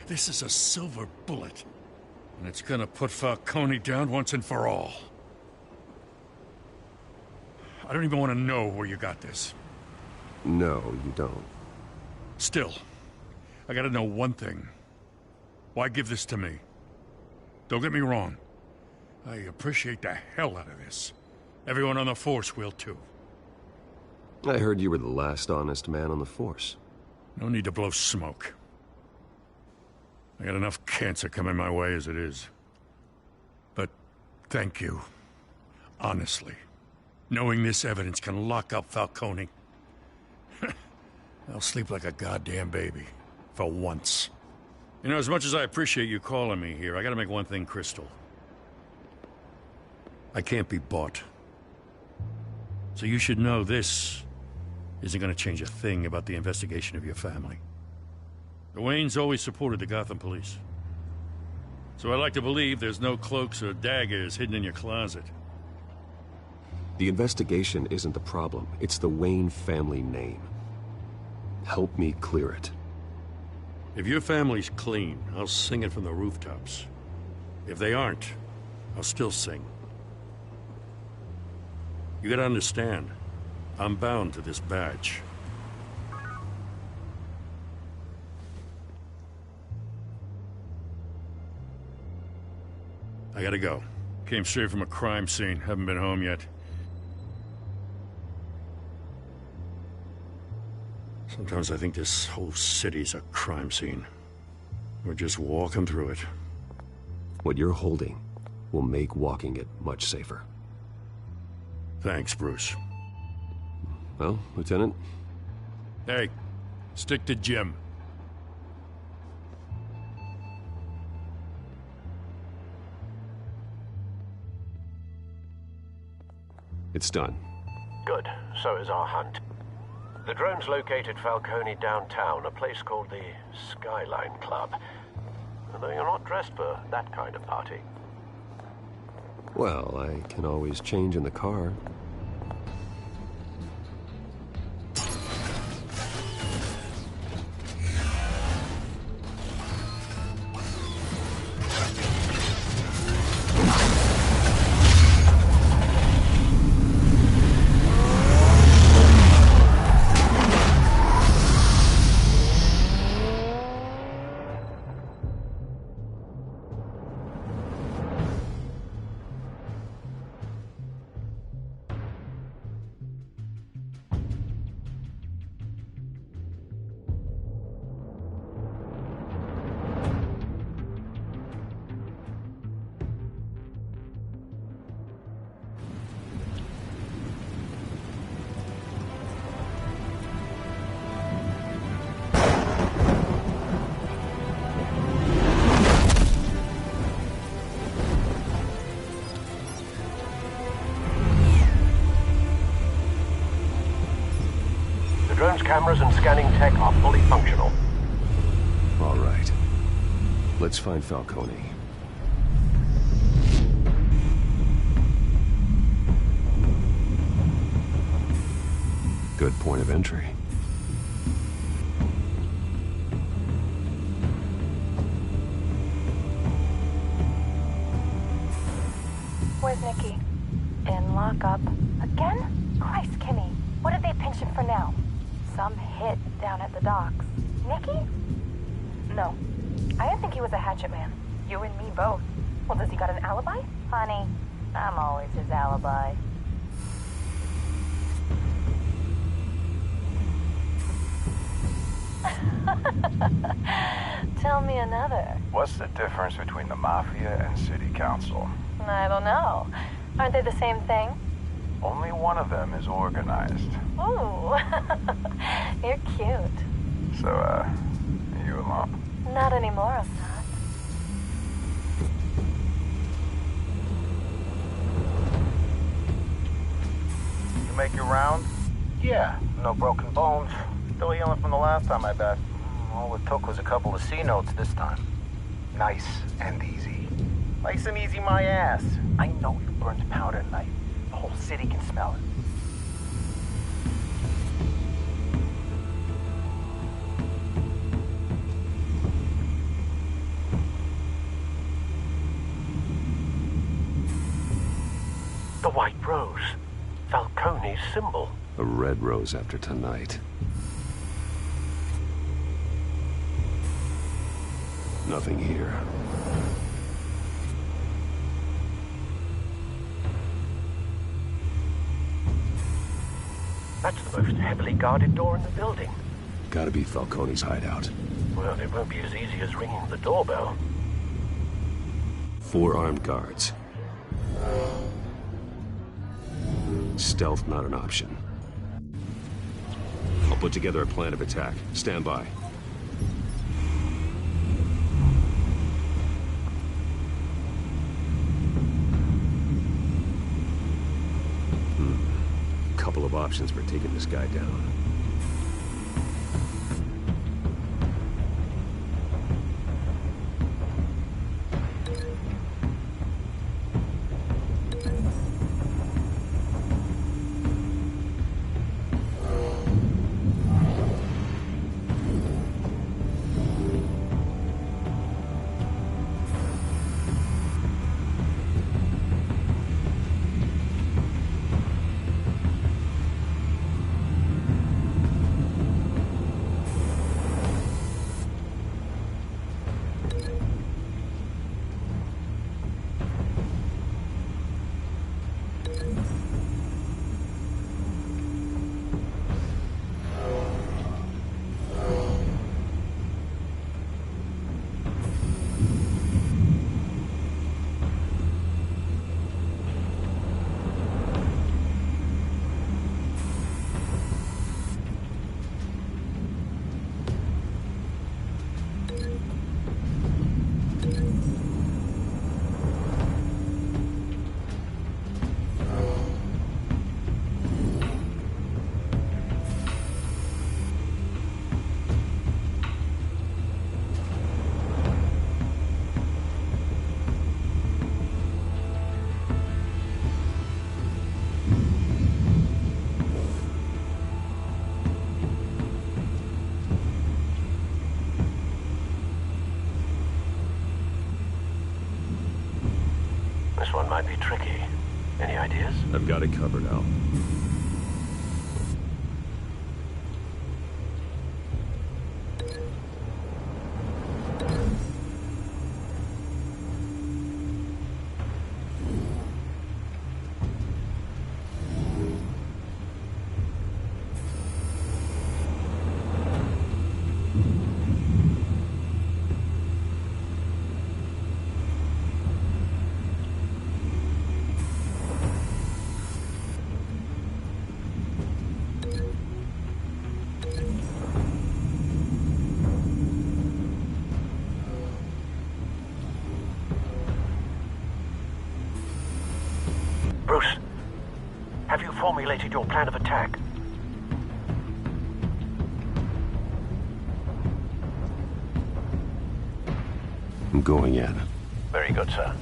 This is a silver bullet. And it's gonna put Falcone down once and for all. I don't even want to know where you got this. No, you don't. Still, I gotta know one thing. Why give this to me? Don't get me wrong. I appreciate the hell out of this. Everyone on the Force will too. I heard you were the last honest man on the Force. No need to blow smoke. I got enough cancer coming my way as it is. But thank you. Honestly. Knowing this evidence can lock up Falcone. I'll sleep like a goddamn baby. For once. You know, as much as I appreciate you calling me here, I gotta make one thing crystal. I can't be bought. So you should know this isn't gonna change a thing about the investigation of your family. The Waynes always supported the Gotham police. So I like to believe there's no cloaks or daggers hidden in your closet. The investigation isn't the problem. It's the Wayne family name. Help me clear it. If your family's clean, I'll sing it from the rooftops. If they aren't, I'll still sing. You gotta understand, I'm bound to this badge. I gotta go. Came straight from a crime scene. Haven't been home yet. Sometimes I think this whole city's a crime scene. We're just walking through it. What you're holding will make walking it much safer. Thanks, Bruce. Well, Lieutenant? Hey, stick to Jim. It's done. Good. So is our hunt. The drone's located Falcone downtown, a place called the Skyline Club. Although you're not dressed for that kind of party. Well, I can always change in the car. cameras and scanning tech are fully functional. All right. Let's find Falcone. Good point of entry. Where's Nikki? In lockup. Again? Christ, Kimmy. What did they pinch him for now? Some hit down at the docks. Nikki? No. I didn't think he was a hatchet man. You and me both. Well, does he got an alibi? Honey, I'm always his alibi. Tell me another. What's the difference between the Mafia and City Council? I don't know. Aren't they the same thing? Only one of them is organized. Ooh. You're cute. So, you alone? Not anymore, I'm not. You make your round? Yeah, no broken bones. Still healing from the last time, I bet. All it took was a couple of C notes this time. Nice and easy. Nice and easy my ass. I know you burned powder tonight. The whole city can smell it. The White Rose. Falcone's symbol. A red rose after tonight. Nothing here. That's the most heavily guarded door in the building. Gotta be Falcone's hideout. Well, it won't be as easy as ringing the doorbell. 4 armed guards. Stealth not an option. I'll put together a plan of attack. Stand by. Couple of options for taking this guy down. This one might be tricky. Any ideas? I've got it covered, Al. Bruce, have you formulated your plan of attack? going in. Very good, sir.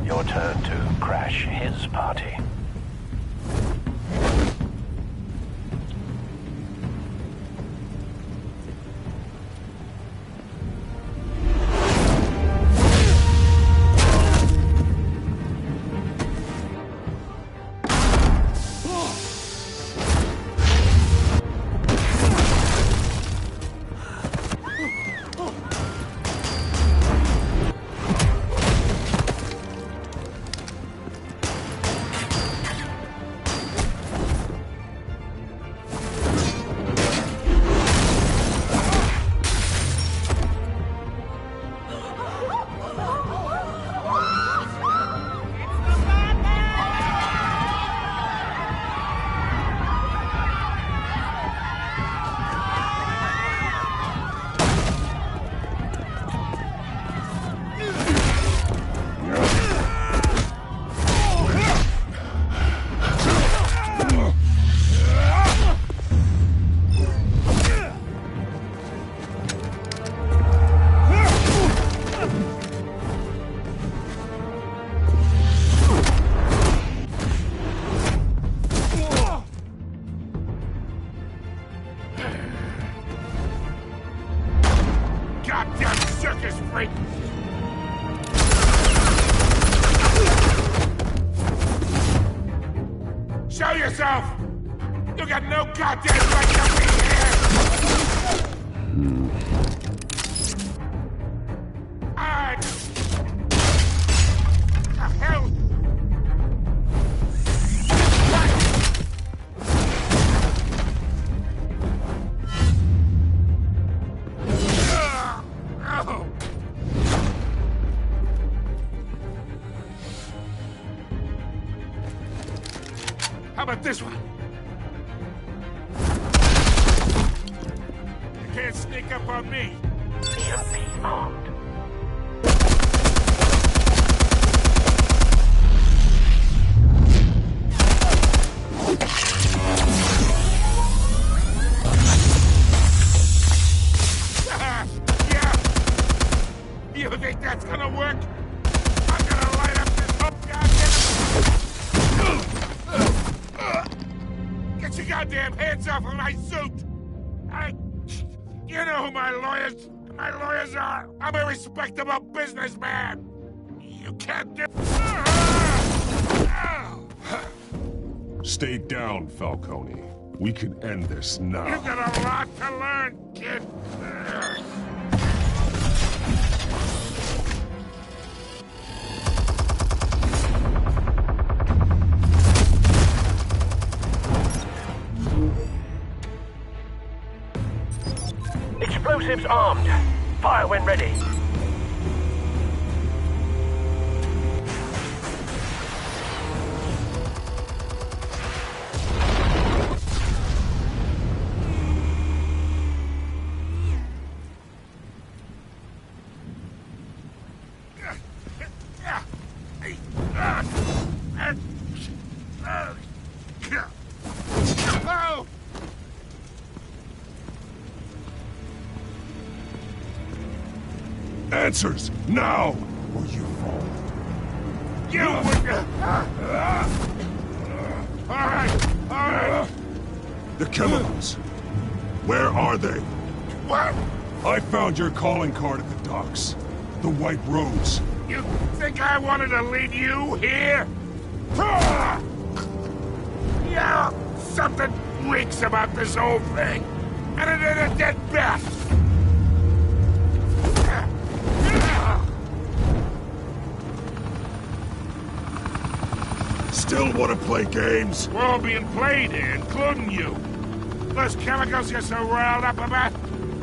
Your turn to crash his party. Show yourself! You got no goddamn right to be here! The hell? How about this one? You can't sneak up on me. EMP armed. Yeah. You think that's gonna work? I'm gonna light up this whole goddamn... Get your goddamn hands off of my suit! You know who my lawyers are! I'm a respectable businessman! You can't do... Stay down, Falcone. We can end this now. You got a lot to learn, kid! Explosives armed. Fire when ready. Answers, now! Or you fall. You would... All right. The chemicals. Where are they? What? I found your calling card at the docks. The White Rose. You think I wanted to leave you here? Yeah, something reeks about this whole thing. And it is a dead bat. Still want to play games? We're all being played here, including you. Those chemicals you're so riled up about,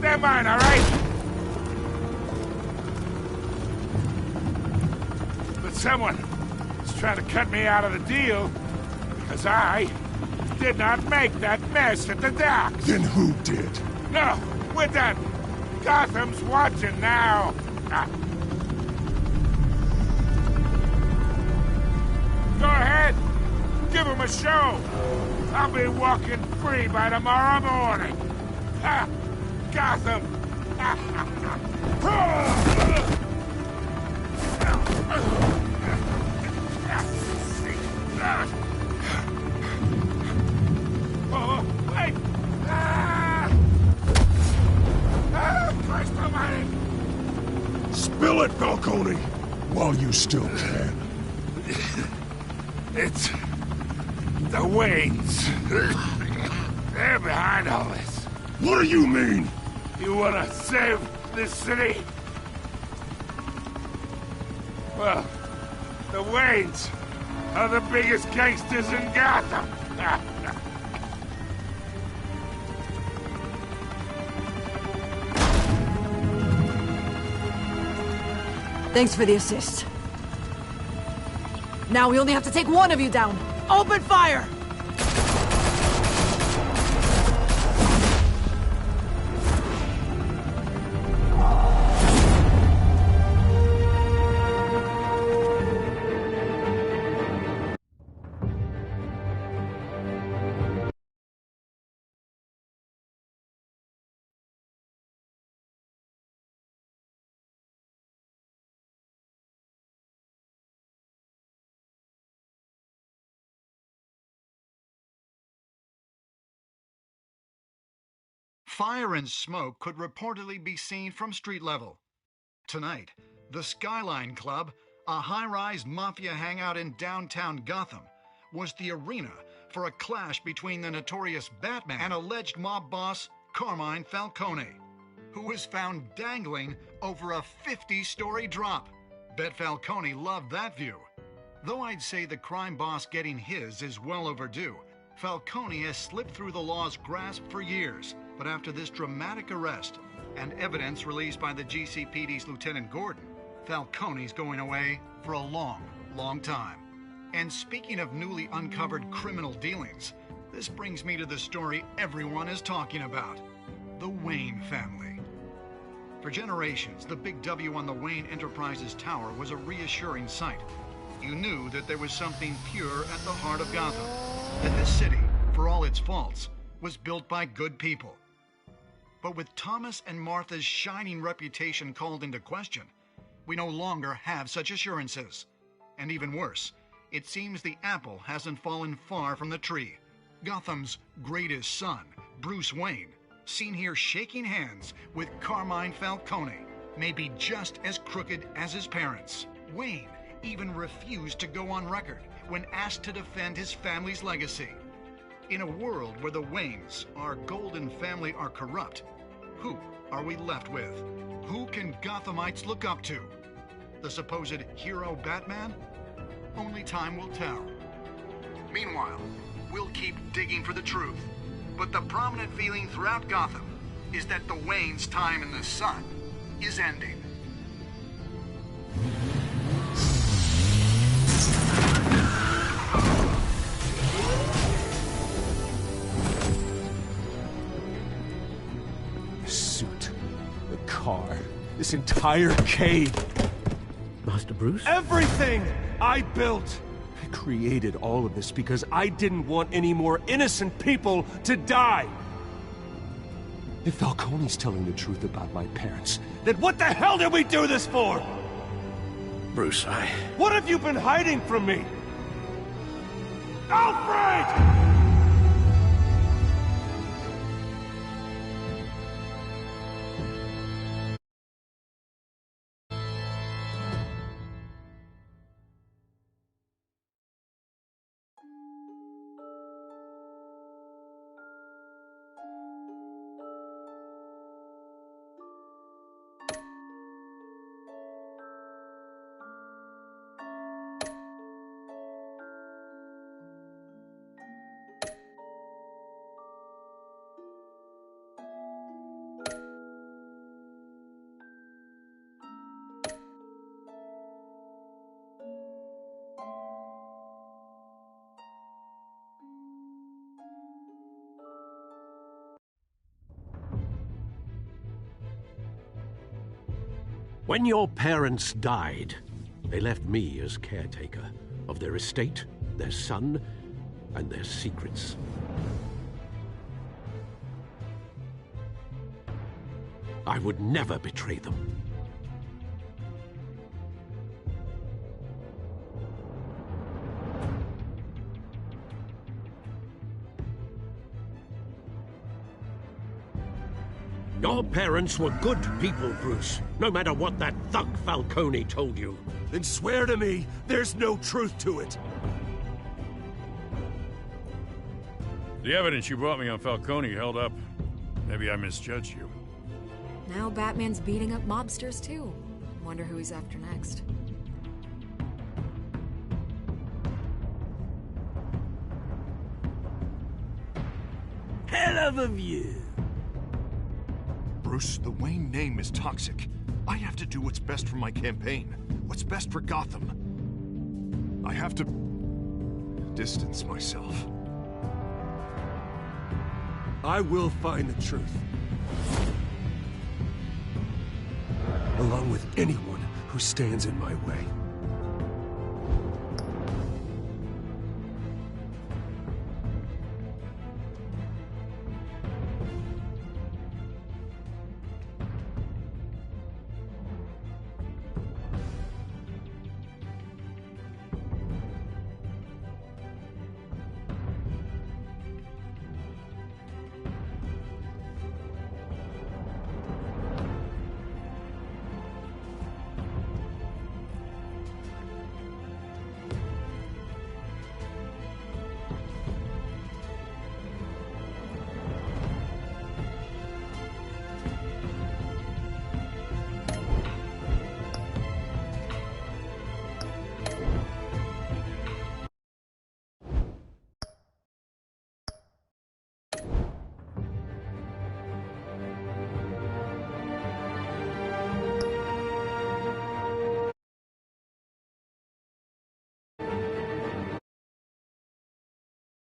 they're mine, all right? But someone is trying to cut me out of the deal because I did not make that mess at the docks. Then who did? No, we're done. Gotham's watching now. Go ahead. Give him a show. I'll be walking free by tomorrow morning. Ha! Gotham. Hurry, while you still can. It's... the Waynes. They're behind all this. What do you mean? You wanna save this city? Well, the Waynes are the biggest gangsters in Gotham. Thanks for the assist. Now we only have to take one of you down. Open fire! Fire and smoke could reportedly be seen from street level. Tonight, the Skyline Club, a high-rise mafia hangout in downtown Gotham, was the arena for a clash between the notorious Batman and alleged mob boss Carmine Falcone, who was found dangling over a 50-story drop. Bet Falcone loved that view. Though I'd say the crime boss getting his is well overdue, Falcone has slipped through the law's grasp for years. But after this dramatic arrest and evidence released by the GCPD's Lieutenant Gordon, Falcone's going away for a long, long time. And speaking of newly uncovered criminal dealings, this brings me to the story everyone is talking about: the Wayne family. For generations, the big W on the Wayne Enterprises Tower was a reassuring sight. You knew that there was something pure at the heart of Gotham, that this city, for all its faults, was built by good people. But with Thomas and Martha's shining reputation called into question, we no longer have such assurances. And even worse, it seems the apple hasn't fallen far from the tree. Gotham's greatest son, Bruce Wayne, seen here shaking hands with Carmine Falcone, may be just as crooked as his parents. Wayne even refused to go on record when asked to defend his family's legacy. In a world where the Waynes, our golden family, are corrupt, who are we left with? Who can Gothamites look up to? The supposed hero Batman? Only time will tell. Meanwhile, we'll keep digging for the truth. But the prominent feeling throughout Gotham is that the Waynes' time in the sun is ending. Car. This entire cave. Master Bruce? Everything I built. I created all of this because I didn't want any more innocent people to die. If Falcone's telling the truth about my parents, then what the hell did we do this for? Bruce, What have you been hiding from me? Alfred! When your parents died, they left me as caretaker of their estate, their son, and their secrets. I would never betray them. Your parents were good people, Bruce, no matter what that thug Falcone told you. Then swear to me there's no truth to it. The evidence you brought me on Falcone held up. Maybe I misjudged you. Now Batman's beating up mobsters, too. Wonder who he's after next. Hell of a view. Bruce, the Wayne name is toxic. I have to do what's best for my campaign. What's best for Gotham. I have to distance myself. I will find the truth. Along with anyone who stands in my way.